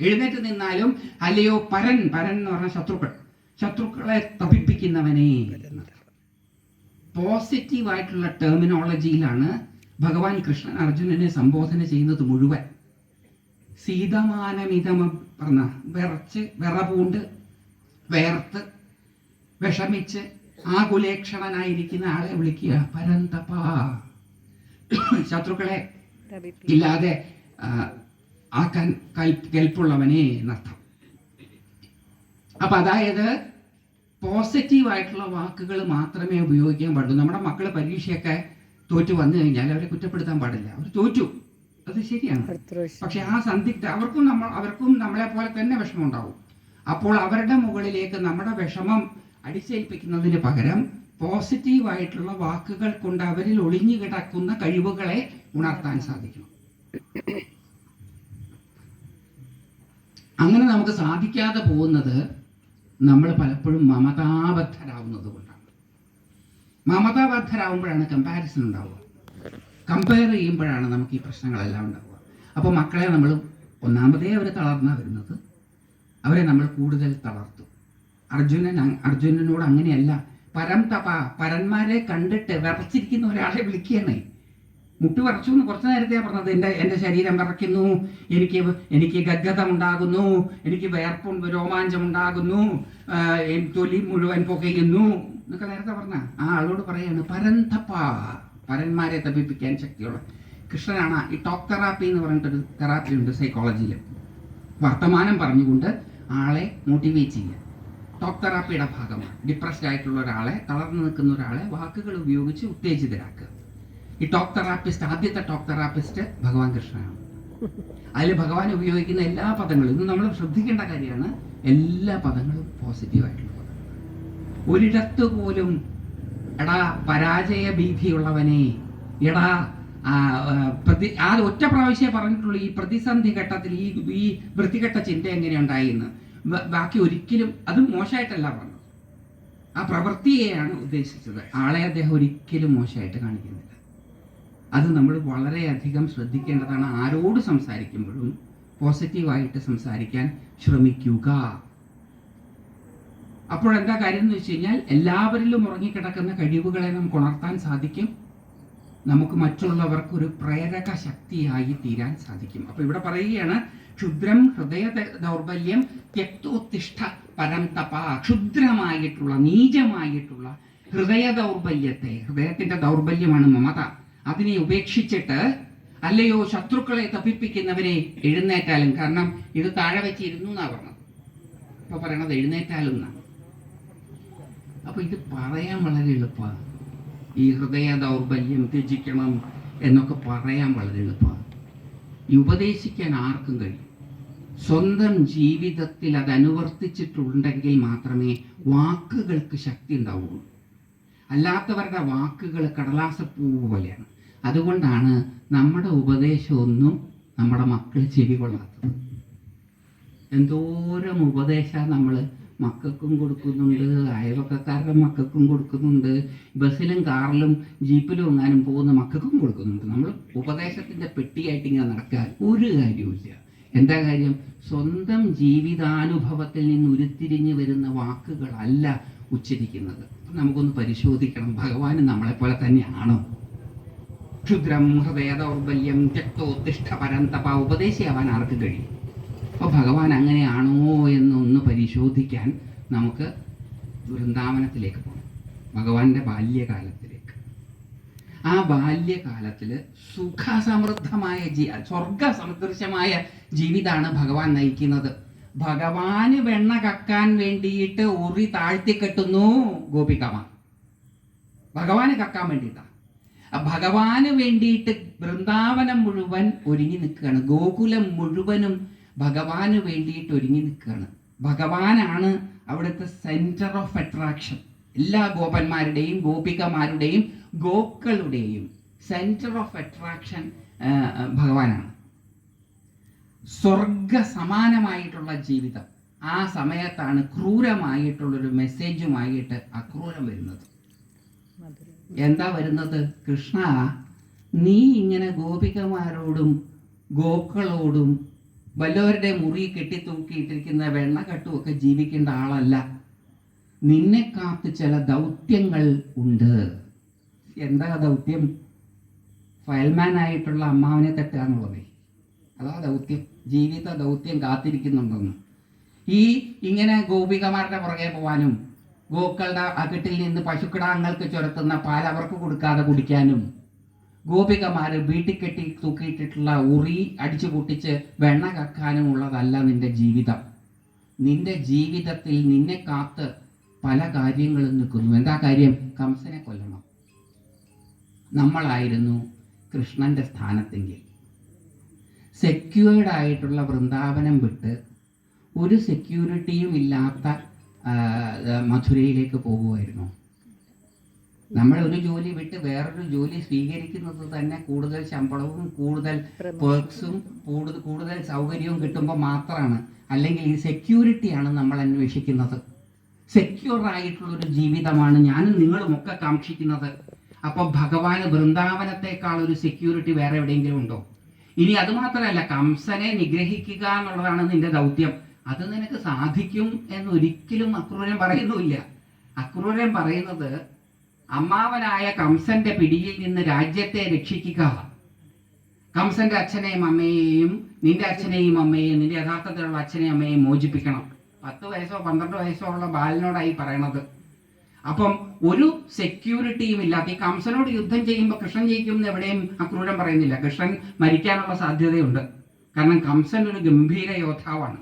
Speaker 1: എഴുന്നേറ്റ് നിന്നാലും അല്ലയോ പരൻ എന്ന് പറഞ്ഞ ശത്രുക്കളെ തപിപ്പിക്കുന്നവനെ. പോസിറ്റീവായിട്ടുള്ള ടെർമിനോളജിയിലാണ് ഭഗവാൻ കൃഷ്ണൻ അർജുനനെ സംബോധന ചെയ്യുന്നത് മുഴുവൻ. സീതമാനമിതമ പറഞ്ഞ വിറപൂണ്ട് വേർത്ത് വിഷമിച്ച് ആകുലേക്ഷണനായിരിക്കുന്ന ആളെ വിളിക്കുക പരന്തപ. ശത്രുക്കളെ ഇല്ലാതെ ആക്കാൻ കെൽപ്പുള്ളവനെ എന്നർത്ഥം. അപ്പൊ അതായത് പോസിറ്റീവായിട്ടുള്ള വാക്കുകൾ മാത്രമേ ഉപയോഗിക്കാൻ പാടുള്ളൂ. നമ്മുടെ മക്കള് പരീക്ഷയൊക്കെ തോറ്റു വന്നു കഴിഞ്ഞാൽ അവരെ കുറ്റപ്പെടുത്താൻ പാടില്ല. അവർ തോറ്റു, അത് ശരിയാണ്. പക്ഷെ ആ സന്ദിഗ്ധ അവർക്കും നമ്മളെ പോലെ തന്നെ വിഷമം ഉണ്ടാവും. അപ്പോൾ അവരുടെ മുകളിലേക്ക് നമ്മുടെ വിഷമം അടിച്ചേൽപ്പിക്കുന്നതിന് പകരം പോസിറ്റീവായിട്ടുള്ള വാക്കുകൾ കൊണ്ട് അവരിൽ ഒളിഞ്ഞു കിടക്കുന്ന കഴിവുകളെ ഉണർത്താൻ സാധിക്കണം. അങ്ങനെ നമുക്ക് സാധിക്കാതെ പോകുന്നത് നമ്മൾ പലപ്പോഴും മമതാബദ്ധരാകുന്നത് കൊണ്ടാണ്. മമതാബദ്ധരാകുമ്പോഴാണ് കമ്പാരിസൺ ഉണ്ടാവുക. കമ്പയർ ചെയ്യുമ്പോഴാണ് നമുക്ക് ഈ പ്രശ്നങ്ങളെല്ലാം ഉണ്ടാവുക. അപ്പോൾ മക്കളെ നമ്മൾ ഒന്നാമതേ അവർ തളർന്നാണ് വരുന്നത്, അവരെ നമ്മൾ കൂടുതൽ തളർത്തും. അർജുനനോട് അങ്ങനെയല്ല. പരംതപ, പരന്മാരെ കണ്ടിട്ട് വിറച്ചിരിക്കുന്ന ഒരാളെ വിളിക്കുകയാണ്. മുട്ടി വിറച്ചു എന്ന് കുറച്ചു നേരത്തെ പറഞ്ഞത്. എൻ്റെ ശരീരം വിറയ്ക്കുന്നു, എനിക്ക് ഗദ്ഗതം ഉണ്ടാകുന്നു, എനിക്ക് രോമാഞ്ചം ഉണ്ടാകുന്നു, തൊലി മുഴുവൻ പുകയുന്നു എന്നൊക്കെ നേരത്തെ പറഞ്ഞ ആ ആളോട് പറയാണ് പരന്തപ, പരന്മാരെ തപിപ്പിക്കാൻ ശക്തിയുള്ള. കൃഷ്ണനാണ് ഈ ടോക്ക് തെറാപ്പി എന്ന് പറഞ്ഞിട്ടൊരു തെറാപ്പി ഉണ്ട് സൈക്കോളജിയിൽ. വർത്തമാനം പറഞ്ഞുകൊണ്ട് ആളെ മോട്ടിവേറ്റ് ചെയ്യുക ടോക്ക് തെറാപ്പിയുടെ ഭാഗമാണ്. ഡിപ്രസ്ഡ് ആയിട്ടുള്ള ഒരാളെ, തളർന്നു നിൽക്കുന്ന ഒരാളെ വാക്കുകൾ ഉപയോഗിച്ച് ഉത്തേജിതരാക്കുക. ഈ ടോക്ക് തെറാപ്പിസ്റ്റ്, ആദ്യത്തെ ടോക്ക് തെറാപ്പിസ്റ്റ് ഭഗവാൻ കൃഷ്ണനാണ്. അതിൽ ഭഗവാൻ ഉപയോഗിക്കുന്ന എല്ലാ പദങ്ങളും, ഇത് നമ്മൾ ശ്രദ്ധിക്കേണ്ട കാര്യമാണ്, എല്ലാ പദങ്ങളും പോസിറ്റീവായിട്ടുള്ള പദങ്ങൾ. ഒരിടത്ത് പോലും എടാ പരാജയ ഭീതിയുള്ളവനെ, എടാ ആ ഒറ്റ പ്രാവശ്യമേ പറഞ്ഞിട്ടുള്ളൂ ഈ പ്രതിസന്ധി ഘട്ടത്തിൽ ഈ വൃത്തികെട്ട ചിന്ത എങ്ങനെ ഉണ്ടായി എന്ന്. ബാക്കി ഒരിക്കലും അത് മോശമായിട്ടല്ല പറഞ്ഞത്. ആ പ്രവൃത്തിയെയാണ് ഉദ്ദേശിച്ചത്. ആളെ അദ്ദേഹം ഒരിക്കലും മോശമായിട്ട് കാണിക്കുന്നില്ല. അത് നമ്മൾ വളരെയധികം ശ്രദ്ധിക്കേണ്ടതാണ്. ആരോട് സംസാരിക്കുമ്പോഴും പോസിറ്റീവായിട്ട് സംസാരിക്കാൻ ശ്രമിക്കുക. അപ്പോഴെന്താ കാര്യം എന്ന് വെച്ച് കഴിഞ്ഞാൽ, എല്ലാവരിലും ഉറങ്ങിക്കിടക്കുന്ന കഴിവുകളെ നമുക്ക് ഉണർത്താൻ സാധിക്കും. നമുക്ക് മറ്റുള്ളവർക്ക് ഒരു പ്രേരക ശക്തിയായി തീരാൻ സാധിക്കും. അപ്പൊ ഇവിടെ പറയുകയാണ്, ക്ഷുദ്രം ഹൃദയ ദൗർബല്യം ത്യക്തോത്തിഷ്ഠ പരം തപ. ക്ഷുദ്രമായിട്ടുള്ള നീചമായിട്ടുള്ള ഹൃദയ ദൗർബല്യത്തെ, ഹൃദയത്തിന്റെ ദൗർബല്യമാണ് മമത, അതിനെ ഉപേക്ഷിച്ചിട്ട്, അല്ലയോ ശത്രുക്കളെ തപിപ്പിക്കുന്നവരെ എഴുന്നേറ്റാലും. കാരണം ഇത് താഴെ വെച്ച് ഇരുന്നു എന്നാ പറഞ്ഞത്, ഇപ്പൊ പറയണത് എഴുന്നേറ്റാലും എന്നാണ്. അപ്പൊ ഇത് പറയാൻ വളരെ എളുപ്പമാണ്. ഈ ഹൃദയ ദൗർബല്യം ത്യജിക്കണം എന്നൊക്കെ പറയാൻ വളരെ എളുപ്പമാണ്. ഈ ഉപദേശിക്കാൻ ആർക്കും കഴിയും. സ്വന്തം ജീവിതത്തിൽ അത് അനുവർത്തിച്ചിട്ടുണ്ടെങ്കിൽ മാത്രമേ വാക്കുകൾക്ക് ശക്തി ഉണ്ടാവുള്ളൂ. അല്ലാത്തവരുടെ വാക്കുകൾ കടലാസപ്പൂ പോലെയാണ്. അതുകൊണ്ടാണ് നമ്മുടെ ഉപദേശമൊന്നും നമ്മുടെ മക്കൾ ചെവി കൊള്ളാത്തത്. എന്തോരം ഉപദേശം നമ്മൾ മക്കൾക്കും കൊടുക്കുന്നുണ്ട്, അയൽവക്കക്കാരുടെ മക്കൾക്കും കൊടുക്കുന്നുണ്ട്, ബസ്സിലും കാറിലും ജീപ്പിലും എങ്ങാനും പോകുന്ന മക്കൾക്കും കൊടുക്കുന്നുണ്ട്. നമ്മൾ ഉപദേശത്തിൻ്റെ പെട്ടിയായിട്ട് ഇങ്ങനെ നടക്കാൻ ഒരു കാര്യമില്ല. എന്താ കാര്യം? സ്വന്തം ജീവിതാനുഭവത്തിൽ നിന്ന് ഉരുത്തിരിഞ്ഞു വരുന്ന വാക്കുകളല്ല ഉച്ചരിക്കുന്നത്. നമുക്കൊന്ന് പരിശോധിക്കണം, ഭഗവാൻ നമ്മളെപ്പോലെ തന്നെയാണോ? ക്ഷുദ്രം ഹൃദയ ദൗർബല്യം ത്യക്തോത്തിഷ്ഠ പരം തപ. ഉപദേശിയാവാൻ ആർക്ക് കഴിയും? അപ്പോൾ ഭഗവാൻ അങ്ങനെയാണോ എന്നൊന്ന് പരിശോധിക്കാൻ നമുക്ക് വൃന്ദാവനത്തിലേക്ക് പോകണം, ഭഗവാന്റെ ബാല്യകാലത്തിലേക്ക്. ആ ബാല്യകാലത്തിൽ സുഖസമൃദ്ധമായ സ്വർഗ സദൃശമായ ജീവിതമാണ് ഭഗവാൻ നയിക്കുന്നത്. ഭഗവാന് വെണ്ണ കക്കാൻ വേണ്ടിയിട്ട് ഉറി താഴ്ത്തിക്കെട്ടുന്നു ഗോപികമാർ. ഭഗവാന് കക്കാൻ വേണ്ടിയിട്ടാണ്. ഭഗവാന് വേണ്ടിയിട്ട് വൃന്ദാവനം മുഴുവൻ ഒരുങ്ങി നിൽക്കുകയാണ്. ഗോകുലം മുഴുവനും ഭഗവാന് വേണ്ടിയിട്ട് ഒരുങ്ങി നിൽക്കുകയാണ്. ഭഗവാനാണ് അവിടുത്തെ സെന്റർ ഓഫ് അട്രാക്ഷൻ. എല്ലാ ഗോപന്മാരുടെയും ഗോപികമാരുടെയും ഗോക്കളുടെയും സെന്റർ ഓഫ് അട്രാക്ഷൻ ഭഗവാനാണ്. സ്വർഗ സമാനമായിട്ടുള്ള ജീവിതം. ആ സമയത്താണ് ക്രൂരമായിട്ടുള്ളൊരു മെസ്സേജുമായിട്ട് അക്രൂരം വരുന്നത്. എന്താ വരുന്നത്? കൃഷ്ണ, നീ ഇങ്ങനെ ഗോപികമാരോടും ഗോക്കളോടും വല്ലവരുടെ മുറി കെട്ടിത്തൂക്കിയിട്ടിരിക്കുന്ന വെണ്ണക്കട്ടുമൊക്കെ ജീവിക്കേണ്ട ആളല്ല. നിന്നെ കാത്ത് ചില ദൗത്യങ്ങൾ ഉണ്ട്. എന്താ ദൗത്യം? ഫയൽമാൻ ആയിട്ടുള്ള അമ്മാവനെ തട്ടുക എന്നുള്ളത്. അതാ ദൗത്യം. ജീവിത ദൗത്യം കാത്തിരിക്കുന്നുണ്ടെന്ന്. ഇങ്ങനെ ഗോപികമാരുടെ പുറകെ പോവാനും ഗോക്കളുടെ അകട്ടിൽ നിന്ന് പശുക്കിടാങ്ങൾക്ക് ചുരത്തുന്ന പാൽ അവർക്ക് കൊടുക്കാതെ കുടിക്കാനും ഗോപികമാര് വീട്ടിൽ കെട്ടി തൂക്കിയിട്ടിട്ടുള്ള ഉറി അടിച്ചു പൊട്ടിച്ച് വെണ്ണ കക്കാനും ഉള്ളതല്ല നിന്റെ ജീവിതം. നിന്റെ ജീവിതത്തിൽ നിന്നെ കാത്ത് പല കാര്യങ്ങളും നിൽക്കുന്നു. എന്താ കാര്യം? കംസനെ കൊല്ലണം. നമ്മളായിരുന്നു കൃഷ്ണന്റെ സ്ഥാനത്തെങ്കിൽ സെക്യൂർഡ് ആയിട്ടുള്ള വൃന്ദാവനം വിട്ട് ഒരു സെക്യൂരിറ്റിയും ഇല്ലാത്ത മഥുരയിലേക്ക് പോകുമായിരുന്നു. നമ്മൾ ഒരു ജോലി വിട്ട് വേറൊരു ജോലി സ്വീകരിക്കുന്നത് തന്നെ കൂടുതൽ ശമ്പളവും കൂടുതൽ പേർക്സും കൂടുതൽ സൗകര്യവും കിട്ടുമ്പോൾ മാത്രമാണ്. അല്ലെങ്കിൽ ഈ സെക്യൂരിറ്റിയാണ് നമ്മൾ അന്വേഷിക്കുന്നത്. സെക്യൂർ ആയിട്ടുള്ളൊരു ജീവിതമാണ് ഞാനും നിങ്ങളും ഒക്കെ കാക്ഷിക്കുന്നത്. അപ്പം ഭഗവാന് വൃന്ദാവനത്തെക്കാൾ ഒരു സെക്യൂരിറ്റി വേറെ എവിടെയെങ്കിലും ഉണ്ടോ? ഇനി അതുമാത്രമല്ല, കംസനെ നിഗ്രഹിക്കുക എന്നുള്ളതാണ് നിന്റെ ദൗത്യം. അത് നിനക്ക് സാധിക്കും എന്നൊരിക്കലും അക്രൂരൻ പറയുന്നുമില്ല. അക്രൂരൻ പറയുന്നത് അമ്മാവനായ കംസന്റെ പിടിയിൽ നിന്ന് രാജ്യത്തെ രക്ഷിക്കുക. കംസന്റെ അച്ഛനെയും അമ്മയെയും നിന്റെ അച്ഛനെയും അമ്മയെയും നിന്റെ യഥാർത്ഥത്തിലുള്ള അച്ഛനെയും അമ്മയെയും മോചിപ്പിക്കണം. 10 വയസ്സോ 12 വയസ്സോ ഉള്ള ബാലനോടായി പറയണത്. അപ്പം ഒരു സെക്യൂരിറ്റിയും ഇല്ലാത്ത ഈ കംസനോട് യുദ്ധം ചെയ്യുമ്പോൾ കൃഷ്ണൻ ജയിക്കും എന്ന് എവിടെയും അക്രൂരൻ പറയുന്നില്ല. കൃഷ്ണൻ മരിക്കാനുള്ള സാധ്യതയുണ്ട്. കാരണം കംസൻ ഒരു ഗംഭീര യോദ്ധാവാണ്.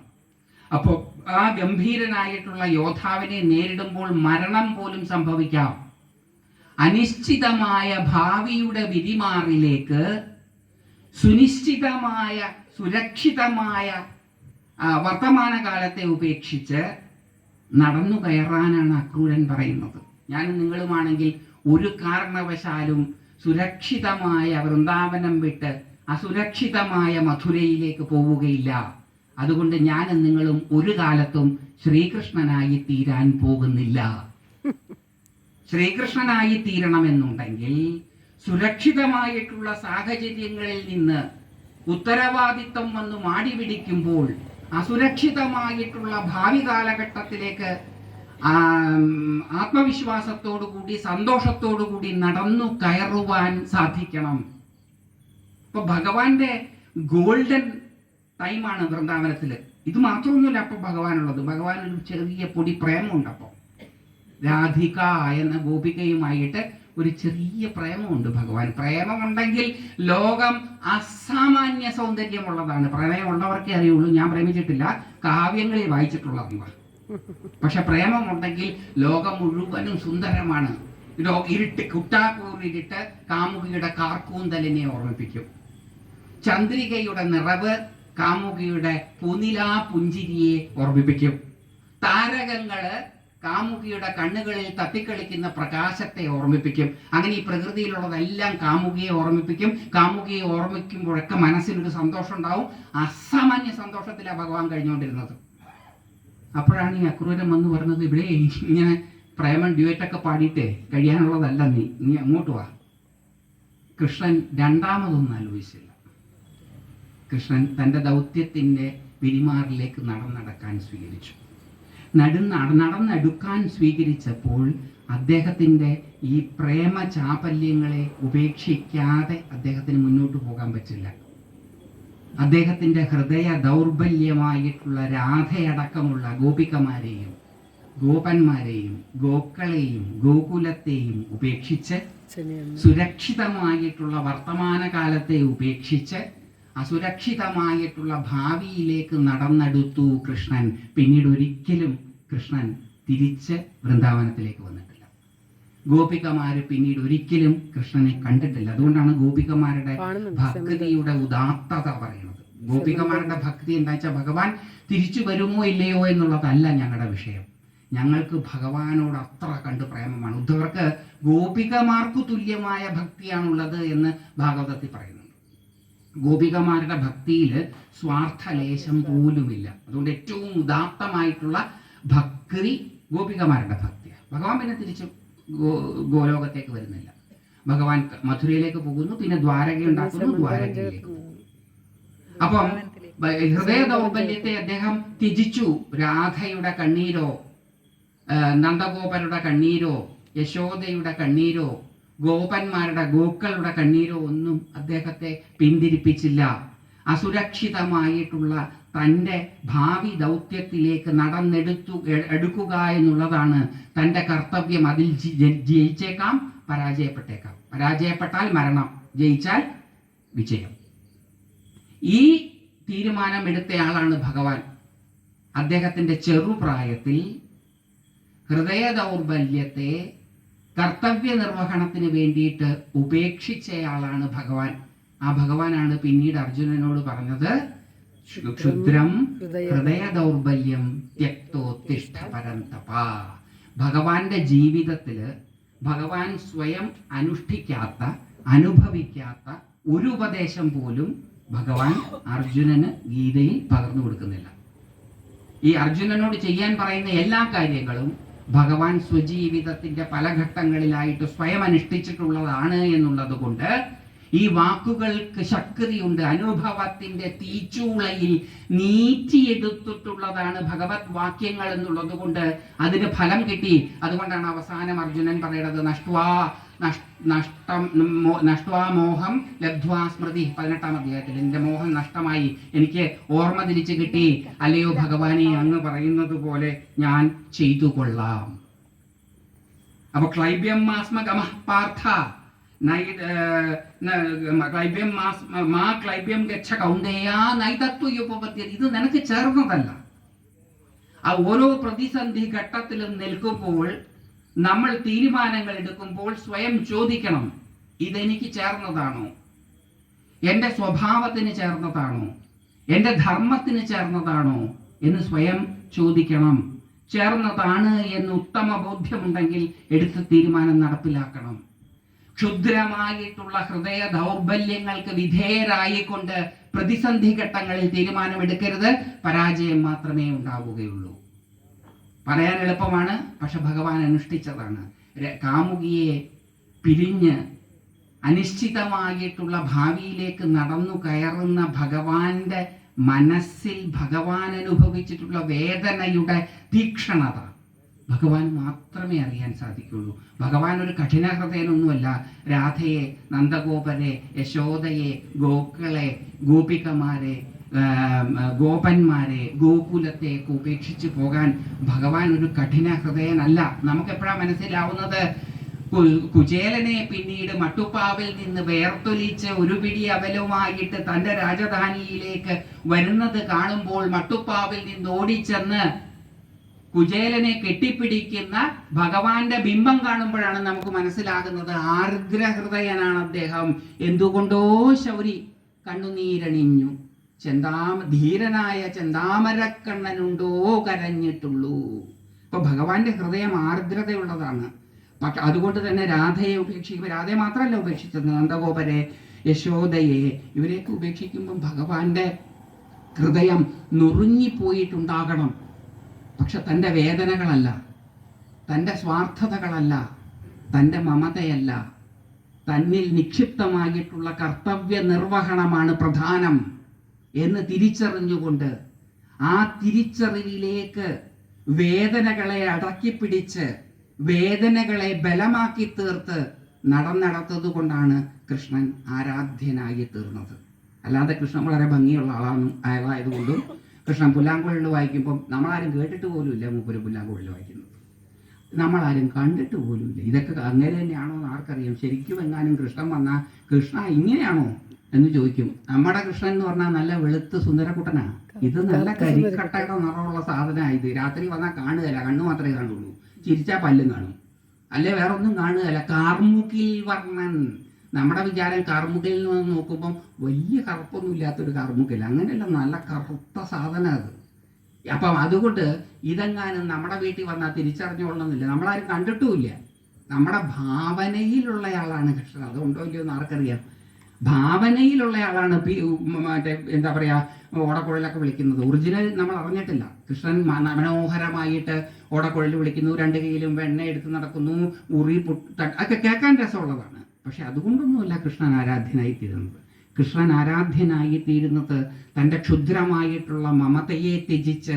Speaker 1: അപ്പോൾ ആ ഗംഭീരനായിട്ടുള്ള യോദ്ധാവിനെ നേരിടുമ്പോൾ മരണം പോലും സംഭവിക്കാം. അനിശ്ചിതമായ ഭാവിയുടെ വിരിമാറിലേക്ക് സുനിശ്ചിതമായ സുരക്ഷിതമായ വർത്തമാനകാലത്തെ ഉപേക്ഷിച്ച് നടന്നു കയറാനാണ് അക്രൂരൻ പറയുന്നത്. ഞാനും നിങ്ങളുമാണെങ്കിൽ ഒരു കാരണവശാലും സുരക്ഷിതമായ വൃന്ദാവനം വിട്ട് അസുരക്ഷിതമായ മഥുരയിലേക്ക് പോവുകയില്ല. അതുകൊണ്ട് ഞാനും നിങ്ങളും ഒരു കാലത്തും ശ്രീകൃഷ്ണനായി തീരാൻ പോകുന്നില്ല. ശ്രീകൃഷ്ണനായി തീരണമെന്നുണ്ടെങ്കിൽ സുരക്ഷിതമായിട്ടുള്ള സാഹചര്യങ്ങളിൽ നിന്ന് ഉത്തരവാദിത്വം വന്ന് മാടി പിടിക്കുമ്പോൾ അസുരക്ഷിതമായിട്ടുള്ള ഭാവി കാലഘട്ടത്തിലേക്ക് ആത്മവിശ്വാസത്തോടുകൂടി സന്തോഷത്തോടുകൂടി നടന്നു കയറുവാൻ സാധിക്കണം. ഇപ്പൊ ഭഗവാന്റെ ഗോൾഡൻ ടൈമാണ് വൃന്ദാവനത്തില്. ഇത് മാത്രമൊന്നുമില്ല അപ്പൊ ഭഗവാനുള്ളത്. ഭഗവാൻ ഒരു ചെറിയ പൊടി പ്രേമമുണ്ട്. അപ്പോൾ രാധിക എന്ന ഗോപികയുമായിട്ട് ഒരു ചെറിയ പ്രേമമുണ്ട് ഭഗവാൻ. പ്രേമമുണ്ടെങ്കിൽ ലോകം അസാമാന്യ സൗന്ദര്യമുള്ളതാണ്. പ്രണയമുള്ളവർക്കേ അറിയുള്ളൂ. ഞാൻ പ്രേമിച്ചിട്ടില്ല, കാവ്യങ്ങളിൽ വായിച്ചിട്ടുള്ളതാണ്. പക്ഷെ പ്രേമമുണ്ടെങ്കിൽ ലോകം മുഴുവനും സുന്ദരമാണ്. ഇരുട്ട്, കുട്ടാക്കൂറിരുട്ട് കാമുകിയുടെ കാർക്കൂന്തലിനെ ഓർമ്മിപ്പിക്കും. ചന്ദ്രികയുടെ നിറവ് കാമുകിയുടെ പൂനിലാ പുഞ്ചിരിയെ ഓർമ്മിപ്പിക്കും. താരകങ്ങള് കാമുകിയുടെ കണ്ണുകളിൽ തട്ടിക്കളിക്കുന്ന പ്രകാശത്തെ ഓർമ്മിപ്പിക്കും. അങ്ങനെ ഈ പ്രകൃതിയിലുള്ളതെല്ലാം കാമുകിയെ ഓർമ്മിപ്പിക്കും. കാമുകിയെ ഓർമ്മിക്കുമ്പോഴൊക്കെ മനസ്സിനൊരു സന്തോഷം ഉണ്ടാവും. അസാമാന്യ സന്തോഷത്തിലാണ് ഭഗവാൻ കഴിഞ്ഞുകൊണ്ടിരുന്നത്. അപ്പോഴാണ് ഈ അക്രൂരം വന്ന് പറഞ്ഞത്, ഇവിടെ ഇങ്ങനെ പ്രേമം ഡ്യൂറ്റൊക്കെ പാടിയിട്ടേ കഴിയാനുള്ളതല്ല, നീ അങ്ങോട്ട് വാ. കൃഷ്ണൻ രണ്ടാമതൊന്നും ആലോചിച്ചില്ല. കൃഷ്ണൻ തൻ്റെ ദൗത്യത്തിൻ്റെ പിരിമാറിലേക്ക് നടക്കാൻ സ്വീകരിച്ചു. നടന്നെടുക്കാൻ സ്വീകരിച്ചപ്പോൾ അദ്ദേഹത്തിൻ്റെ ഈ പ്രേമ ചാപല്യങ്ങളെ ഉപേക്ഷിക്കാതെ അദ്ദേഹത്തിന് മുന്നോട്ട് പോകാൻ പറ്റില്ല. അദ്ദേഹത്തിൻ്റെ ഹൃദയ ദൗർബല്യമായിട്ടുള്ള രാധയടക്കമുള്ള ഗോപികമാരെയും ഗോപന്മാരെയും ഗോക്കളെയും ഗോകുലത്തെയും ഉപേക്ഷിച്ച് സുരക്ഷിതമായിട്ടുള്ള വർത്തമാനകാലത്തെ ഉപേക്ഷിച്ച് അസുരക്ഷിതമായിട്ടുള്ള ഭാവിയിലേക്ക് നടന്നെടുത്തു കൃഷ്ണൻ. പിന്നീട് ഒരിക്കലും കൃഷ്ണൻ തിരിച്ച് വൃന്ദാവനത്തിലേക്ക് വന്നിട്ടില്ല. ഗോപികമാര് പിന്നീട് ഒരിക്കലും കൃഷ്ണനെ കണ്ടിട്ടില്ല. അതുകൊണ്ടാണ് ഗോപികമാരുടെ ഭക്തിയുടെ ഉദാത്തത പറയുന്നത്. ഗോപികമാരുടെ ഭക്തി എന്താ വെച്ചാൽ ഭഗവാൻ തിരിച്ചു വരുമോ ഇല്ലയോ എന്നുള്ളതല്ല ഞങ്ങളുടെ വിഷയം. ഞങ്ങൾക്ക് ഭഗവാനോട് അത്ര കണ്ട് പ്രേമമാണ്. ഉദ്ധവർക്ക് ഗോപികമാർക്കു തുല്യമായ ഭക്തിയാണുള്ളത് എന്ന് ഭാഗവതത്തിൽ പറയുന്നുണ്ട്. ഗോപികമാരുടെ ഭക്തിയിൽ സ്വാർത്ഥലേശം പോലുമില്ല. അതുകൊണ്ട് ഏറ്റവും ഉദാത്തമായിട്ടുള്ള ഭക്തി ഗോപികമാരുടെ ഭക്തിയാണ്. ഭഗവാൻ പിന്നെ തിരിച്ചു ഗോലോകത്തേക്ക് വരുന്നില്ല. ഭഗവാൻ മധുരയിലേക്ക് പോകുന്നു, പിന്നെ ദ്വാരക ഉണ്ടാക്കുന്നു, ദ്വാരകയിലേക്ക് പോകുന്നു. അപ്പം ഹൃദയ ദൗർബല്യത്തെ അദ്ദേഹം ത്യജിച്ചു. രാധയുടെ കണ്ണീരോ നന്ദഗോപരുടെ കണ്ണീരോ യശോദയുടെ കണ്ണീരോ ഗോപന്മാരുടെ ഗോക്കളുടെ കണ്ണീരോ ഒന്നും അദ്ദേഹത്തെ പിന്തിരിപ്പിച്ചില്ല. അസുരക്ഷിതമായിട്ടുള്ള തൻ്റെ ഭാവി ദൗത്യത്തിലേക്ക് എടുക്കുക എന്നുള്ളതാണ് തൻ്റെ കർത്തവ്യം. അതിൽ ജയിച്ചേക്കാം, പരാജയപ്പെട്ടേക്കാം. പരാജയപ്പെട്ടാൽ മരണം, ജയിച്ചാൽ വിജയം. ഈ തീരുമാനം എടുത്തയാളാണ് ഭഗവാൻ. അദ്ദേഹത്തിൻ്റെ ചെറുപ്രായത്തിൽ ഹൃദയ ദൗർബല്യത്തെ കർത്തവ്യ നിർവഹണത്തിന് വേണ്ടിയിട്ട് ഉപേക്ഷിച്ചയാളാണ് ഭഗവാൻ. ആ ഭഗവാനാണ് പിന്നീട് അർജുനനോട് പറഞ്ഞത്, ക്ഷുദ്രം ഹൃദയ ദൗർബല്യം ത്യക്തോത്തിഷ്ഠ പരന്തപ. ഭഗവാന്റെ ജീവിതത്തില് ഭഗവാൻ സ്വയം അനുഷ്ഠിക്കാത്ത അനുഭവിക്കാത്ത ഒരു ഉപദേശം പോലും ഭഗവാൻ അർജുനന് ഗീതയിൽ പകർന്നു കൊടുക്കുന്നില്ല. ഈ അർജുനനോട് ചെയ്യാൻ പറയുന്ന എല്ലാ കാര്യങ്ങളും ഭഗവാൻ സ്വജീവിതത്തിന്റെ പല ഘട്ടങ്ങളിലായിട്ട് സ്വയം അനുഷ്ഠിച്ചിട്ടുള്ളതാണ് എന്നുള്ളത് കൊണ്ട് ഈ വാക്കുകൾക്ക് ശക്തിയുണ്ട്. അനുഭവത്തിന്റെ തീച്ചൂളയിൽ നീറ്റിയെടുത്തിട്ടുള്ളതാണ് ഭഗവത് വാക്യങ്ങൾ എന്നുള്ളത് കൊണ്ട് അതിന് ഫലം കിട്ടി. അതുകൊണ്ടാണ് അവസാനം അർജുനൻ പറയുന്നത്, നഷ്ട്വാ മോഹം ലബ്ധ്വാ സ്മൃതി. 18-ാം അധ്യായത്തിൽ എന്റെ മോഹം നഷ്ടമായി, എനിക്ക് ഓർമ്മ തിരിച്ചു കിട്ടി. അല്ലയോ ഭഗവാനെ, അങ്ങ് പറയുന്നത് പോലെ ഞാൻ ചെയ്തു കൊള്ളാം. അപ്പൊ ക്ലൈബ്യം മാസ്മഗമ പാർത്ഥ ക്ലൈബ്യം ഗച്ഛ കൗന്ദേയ നൈതത്വയുപപദ്ധ്യതി. ഇത് നിനക്ക് ചേർന്നതല്ല. ആ ഓരോ പ്രതിസന്ധി ഘട്ടത്തിലും നിൽക്കുമ്പോൾ നമ്മൾ തീരുമാനങ്ങൾ എടുക്കുമ്പോൾ സ്വയം ചോദിക്കണം, ഇതെനിക്ക് ചേർന്നതാണോ? എൻ്റെ സ്വഭാവത്തിന് ചേർന്നതാണോ? എൻ്റെ ധർമ്മത്തിന് ചേർന്നതാണോ എന്ന് സ്വയം ചോദിക്കണം. ചേർന്നതാണ് എന്ന് ഉത്തമ ബോധ്യമുണ്ടെങ്കിൽ എടുത്ത തീരുമാനം നടപ്പിലാക്കണം. ക്ഷുദ്രമായിട്ടുള്ള ഹൃദയ ദൗർബല്യങ്ങൾക്ക് വിധേയരായിക്കൊണ്ട് പ്രതിസന്ധി ഘട്ടങ്ങളിൽ തീരുമാനമെടുക്കരുത്. പരാജയം മാത്രമേ ഉണ്ടാവുകയുള്ളൂ. പറയാൻ എളുപ്പമാണ്, പക്ഷെ ഭഗവാൻ അനുഷ്ഠിച്ചതാണ്. കാമുകിയെ പിരിഞ്ഞ് അനിശ്ചിതമായിട്ടുള്ള ഭാവിയിലേക്ക് നടന്നു കയറുന്ന ഭഗവാന്റെ മനസ്സിൽ ഭഗവാൻ അനുഭവിച്ചിട്ടുള്ള വേദനയുടെ തീക്ഷണത ഭഗവാൻ മാത്രമേ അറിയാൻ സാധിക്കുള്ളൂ. ഭഗവാൻ ഒരു കഠിന ഹൃദയനൊന്നുമല്ല. രാധയെ, നന്ദഗോപരെ, യശോദയെ, ഗോക്കളെ, ഗോപികമാരെ, ഗോപന്മാരെ, ഗോകുലത്തെ ഉപേക്ഷിച്ച് പോകാൻ ഭഗവാൻ ഒരു കഠിന ഹൃദയനല്ല. നമുക്കെപ്പോഴാണ് മനസ്സിലാവുന്നത്? കുചേലനെ പിന്നീട് മട്ടുപ്പാവിൽ നിന്ന് വേർത്തൊലിച്ച് ഒരു പിടി അവലുമായിട്ട് തന്റെ രാജധാനിയിലേക്ക് വരുന്നത് കാണുമ്പോൾ മട്ടുപ്പാവിൽ നിന്ന് ഓടിച്ചെന്ന് കുചേലനെ കെട്ടിപ്പിടിക്കുന്ന ഭഗവാന്റെ ബിംബം കാണുമ്പോഴാണ് നമുക്ക് മനസ്സിലാകുന്നത് ആർദ്രഹൃദയനാണ് അദ്ദേഹം. എന്തുകൊണ്ടോ ശൗരി കണ്ണുനീരണിഞ്ഞു, ധീരനായ ചെന്താമരക്കണ്ണനുണ്ടോ കരഞ്ഞിട്ടുള്ളൂ. അപ്പൊ ഭഗവാന്റെ ഹൃദയം ആർദ്രതയുള്ളതാണ്. പക്ഷെ അതുകൊണ്ട് തന്നെ രാധയെ ഉപേക്ഷിക്കുമ്പോൾ, രാധയെ മാത്രമല്ല ഉപേക്ഷിച്ചത്, നന്ദഗോപരെ, യശോദയെ, ഇവരെയൊക്കെ ഉപേക്ഷിക്കുമ്പം ഭഗവാന്റെ ഹൃദയം നുറുങ്ങിപ്പോയിട്ടുണ്ടാകണം. പക്ഷെ തൻ്റെ വേദനകളല്ല, തൻ്റെ സ്വാർത്ഥതകളല്ല, തൻ്റെ മമതയല്ല, തന്നിൽ നിക്ഷിപ്തമായിട്ടുള്ള കർത്തവ്യ നിർവഹണമാണ് പ്രധാനം എന്ന് തിരിച്ചറിഞ്ഞുകൊണ്ട് ആ തിരിച്ചറിവിലേക്ക് വേദനകളെ അടക്കിപ്പിടിച്ച് വേദനകളെ ബലമാക്കി തീർത്ത് നടന്നത് കൊണ്ടാണ് കൃഷ്ണൻ ആരാധ്യനായി തീർന്നത്. അല്ലാതെ കൃഷ്ണൻ വളരെ ഭംഗിയുള്ള ആളായതുകൊണ്ടും കൃഷ്ണൻ പുല്ലാങ്കുഴലിൽ വായിക്കുമ്പം നമ്മളാരും കേട്ടിട്ട് പോലുമില്ല മൂപ്പര് പുല്ലാങ്കുഴലിൽ വായിക്കുന്നത്, നമ്മളാരും കണ്ടിട്ട് പോലുമില്ല. ഇതൊക്കെ അങ്ങനെ തന്നെയാണോ എന്ന് ആർക്കറിയാം. ശരിക്കും എങ്ങാനും കൃഷ്ണൻ വന്നാൽ കൃഷ്ണ ഇങ്ങനെയാണോ എന്ന് ചോദിക്കും. നമ്മുടെ കൃഷ്ണൻ എന്ന് പറഞ്ഞാൽ നല്ല വെളുത്ത് സുന്ദരക്കുട്ടനാണ്. ഇത് നല്ല കരിക്കട്ടയുടെ നിറമുള്ള സാധനമാണ്. ഇത് രാത്രി വന്നാൽ കാണുകയില്ല, കണ്ണു മാത്രമേ കാണുള്ളൂ. ചിരിച്ചാൽ പല്ലും കാണും, അല്ലെ വേറെ ഒന്നും കാണുകയില്ല. കാർമുകിൽ വർണ്ണൻ. നമ്മുടെ വിചാരം കാർമുകിൽ നിന്ന് നോക്കുമ്പം വലിയ കറുപ്പൊന്നും ഇല്ലാത്തൊരു കാർമുകിൽ, അങ്ങനെയല്ല, നല്ല കറുത്ത സാധനം അത്. അപ്പം അതുകൊണ്ട് ഇതെങ്ങാനും നമ്മുടെ വീട്ടിൽ വന്നാൽ തിരിച്ചറിഞ്ഞുകൊള്ളണമെന്നില്ല. നമ്മളാരും കണ്ടിട്ടുമില്ല. നമ്മുടെ ഭാവനയിലുള്ളയാളാണ് കൃഷ്ണൻ. അതുകൊണ്ടോ ഇല്ലയോ എന്ന് ആർക്കറിയാം. ഭാവനയിലുള്ളയാളാണ് മറ്റേ എന്താ പറയുക, ഓടക്കുഴലൊക്കെ വിളിക്കുന്നത്. ഒറിജിനൽ നമ്മൾ അറിഞ്ഞിട്ടില്ല. കൃഷ്ണൻ മനോഹരമായിട്ട് ഓടക്കുഴൽ വിളിക്കുന്നു, രണ്ട് കൈയിലും വെണ്ണ എടുത്ത് നടക്കുന്നു, ഉറി ഒക്കെ കേൾക്കാൻ രസമുള്ളതാണ്. പക്ഷെ അതുകൊണ്ടൊന്നുമല്ല കൃഷ്ണൻ ആരാധ്യനായി തീരുന്നത്. കൃഷ്ണൻ ആരാധ്യനായി തീരുന്നത് തൻ്റെ ക്ഷുദ്രമായിട്ടുള്ള മമതയെ ത്യജിച്ച്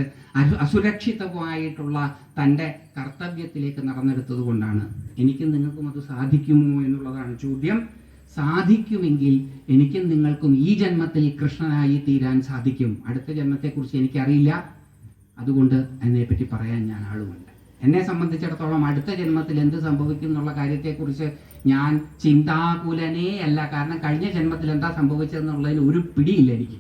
Speaker 1: അസുരക്ഷിതമായിട്ടുള്ള തൻ്റെ കർത്തവ്യത്തിലേക്ക് നടന്നെടുത്തത് കൊണ്ടാണ്. എനിക്കും നിങ്ങൾക്കും അത് സാധിക്കുമോ എന്നുള്ളതാണ് ചോദ്യം. സാധിക്കുമെങ്കിൽ എനിക്കും നിങ്ങൾക്കും ഈ ജന്മത്തിൽ കൃഷ്ണനായി തീരാൻ സാധിക്കും. അടുത്ത ജന്മത്തെക്കുറിച്ച് എനിക്കറിയില്ല, അതുകൊണ്ട് അതിനെപ്പറ്റി പറയാൻ ഞാൻ ആളുമല്ല. എന്നെ സംബന്ധിച്ചിടത്തോളം അടുത്ത ജന്മത്തിൽ എന്ത് സംഭവിക്കും എന്നുള്ള കാര്യത്തെക്കുറിച്ച് ഞാൻ ചിന്താകുലനേ അല്ല. കാരണം കഴിഞ്ഞ ജന്മത്തിൽ എന്താ സംഭവിച്ചതെന്നുള്ളതിന് ഒരു പിടിയില്ല എനിക്ക്.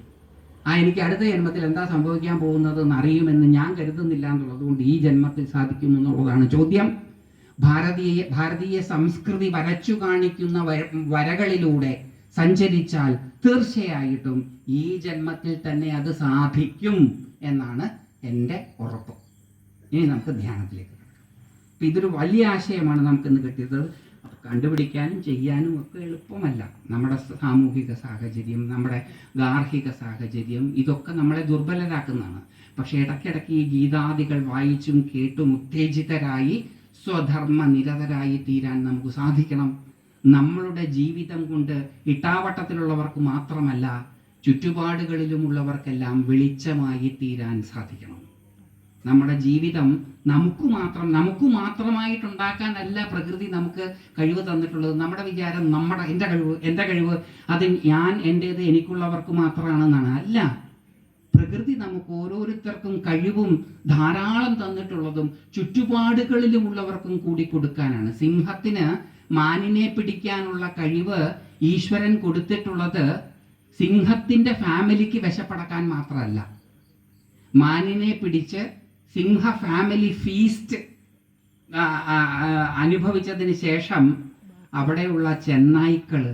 Speaker 1: എനിക്ക് അടുത്ത ജന്മത്തിൽ എന്താ സംഭവിക്കാൻ പോകുന്നതെന്ന് അറിയുമെന്ന് ഞാൻ കരുതുന്നില്ല എന്നുള്ളത് കൊണ്ട് ഈ ജന്മത്തിൽ സാധിക്കുമെന്നുള്ളതാണ് ചോദ്യം. ഭാരതീയ സംസ്കൃതി വരച്ചു കാണിക്കുന്ന വരകളിലൂടെ സഞ്ചരിച്ചാൽ തീർച്ചയായിട്ടും ഈ ജന്മത്തിൽ തന്നെ അത് സാധിക്കും എന്നാണ് എൻ്റെ ഉറപ്പ്. ഇനി നമുക്ക് ധ്യാനത്തിലേക്ക് കിടക്കാം. അപ്പം ഇതൊരു വലിയ ആശയമാണ് നമുക്കിന്ന് കിട്ടിയത്. കണ്ടുപിടിക്കാനും ചെയ്യാനും ഒക്കെ എളുപ്പമല്ല. നമ്മുടെ സാമൂഹിക സാഹചര്യം, നമ്മുടെ ഗാർഹിക സാഹചര്യം, ഇതൊക്കെ നമ്മളെ ദുർബലരാക്കുന്നതാണ്. പക്ഷേ ഇടയ്ക്കിടയ്ക്ക് ഈ ഗീതാദികൾ വായിച്ചും കേട്ടും ഉത്തേജിതരായി സ്വധർമ്മ നിരതരായി തീരാൻ നമുക്ക് സാധിക്കണം. നമ്മളുടെ ജീവിതം കൊണ്ട് ഇട്ടാവട്ടത്തിലുള്ളവർക്ക് മാത്രമല്ല, ചുറ്റുപാടുകളിലുമുള്ളവർക്കെല്ലാം വെളിച്ചമായി തീരാൻ സാധിക്കണം. നമ്മുടെ ജീവിതം നമുക്ക് മാത്രമായിട്ടുണ്ടാക്കാനല്ല പ്രകൃതി നമുക്ക് കഴിവ് തന്നിട്ടുള്ളത്. നമ്മുടെ വിചാരം എൻ്റെ കഴിവ് അത് ഞാൻ എൻ്റേത് എനിക്കുള്ളവർക്ക് മാത്രമാണെന്നാണ്. അല്ല, പ്രകൃതി നമുക്ക് ഓരോരുത്തർക്കും കഴിവും ധാരാളം തന്നിട്ടുള്ളതും ചുറ്റുപാടുകളിലുമുള്ളവർക്കും കൂടി കൊടുക്കാനാണ്. സിംഹത്തിന് മാനിനെ പിടിക്കാനുള്ള കഴിവ് ഈശ്വരൻ കൊടുത്തിട്ടുള്ളത് സിംഹത്തിന്റെ ഫാമിലിക്ക് വിശപ്പടക്കാൻ മാത്രമല്ല. മാനിനെ പിടിച്ച് സിംഹ ഫാമിലി ഫീസ്റ്റ് അനുഭവിച്ചതിന് ശേഷം അവിടെയുള്ള ചെന്നായ്ക്കള്,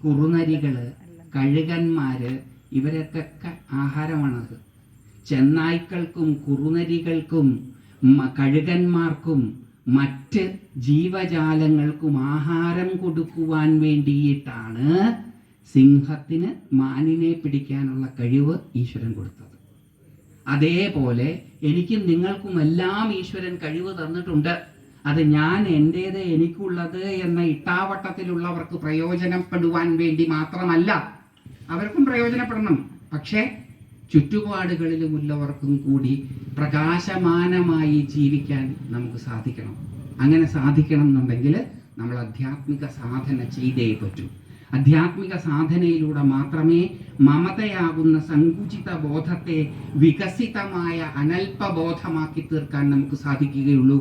Speaker 1: കുറുനരികള്, കഴുകന്മാര്, ഇവരൊക്കെ ആഹാരമാണത്. ചെന്നായ്ക്കൾക്കും കുറുനരികൾക്കും കഴുകന്മാർക്കും മറ്റ് ജീവജാലങ്ങൾക്കും ആഹാരം കൊടുക്കുവാൻ വേണ്ടിയിട്ടാണ് സിംഹത്തിന് മാനിനെ പിടിക്കാനുള്ള കഴിവ് ഈശ്വരൻ കൊടുത്തത്. അതേപോലെ എനിക്കും നിങ്ങൾക്കും എല്ലാം ഈശ്വരൻ കഴിവ് തന്നിട്ടുണ്ട്. അത് ഞാൻ എൻ്റേത് എനിക്കുള്ളത് എന്ന ഇട്ടാവട്ടത്തിലുള്ളവർക്ക് പ്രയോജനപ്പെടുവാൻ വേണ്ടി മാത്രമല്ല, അവർക്കും പ്രയോജനപ്പെടണം, പക്ഷേ ചുറ്റുപാടുകളിലുമുള്ളവർക്കും കൂടി പ്രകാശമാനമായി ജീവിക്കാൻ നമുക്ക് സാധിക്കണം. അങ്ങനെ സാധിക്കണം എന്നുണ്ടെങ്കിൽ നമ്മൾ ആധ്യാത്മിക സാധന ചെയ്തേ പറ്റൂ. ആധ്യാത്മിക സാധനയിലൂടെ മാത്രമേ മമതയാകുന്ന സങ്കുചിത ബോധത്തെ വികസിതമായ അനൽപബോധമാക്കി തീർക്കാൻ നമുക്ക് സാധിക്കുകയുള്ളൂ.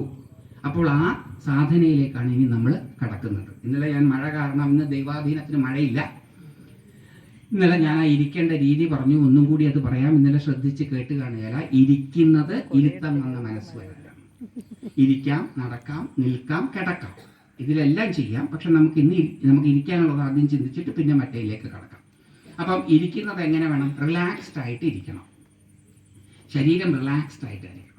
Speaker 1: അപ്പോൾ ആ സാധനയിലേക്കാണ് ഇനി നമ്മൾ കടക്കുന്നത്. ഇന്നലെ ഞാൻ മഴ കാരണം, ഇന്ന് ദൈവാധീനത്തിന് മഴയില്ല, ഇന്നലെ ഞാൻ ആ ഇരിക്കേണ്ട രീതി പറഞ്ഞു, ഒന്നും കൂടി അത് പറയാം. ഇന്നലെ ശ്രദ്ധിച്ച് കേട്ട് കാണുകയില്ല. ഇരിക്കുന്നത് ഇരുത്തം വന്ന മനസ്സ് വരാം. ഇരിക്കാം, നടക്കാം, നിൽക്കാം, കിടക്കാം, ഇതിലെല്ലാം ചെയ്യാം. പക്ഷെ നമുക്ക് ഇരിക്കാനുള്ളത് ആദ്യം ചിന്തിച്ചിട്ട് പിന്നെ മറ്റേയിലേക്ക് കടക്കാം. അപ്പം ഇരിക്കുന്നത് എങ്ങനെ വേണം? റിലാക്സ്ഡ് ആയിട്ട് ഇരിക്കണം. ശരീരം റിലാക്സ്ഡ് ആയിട്ടായിരിക്കണം.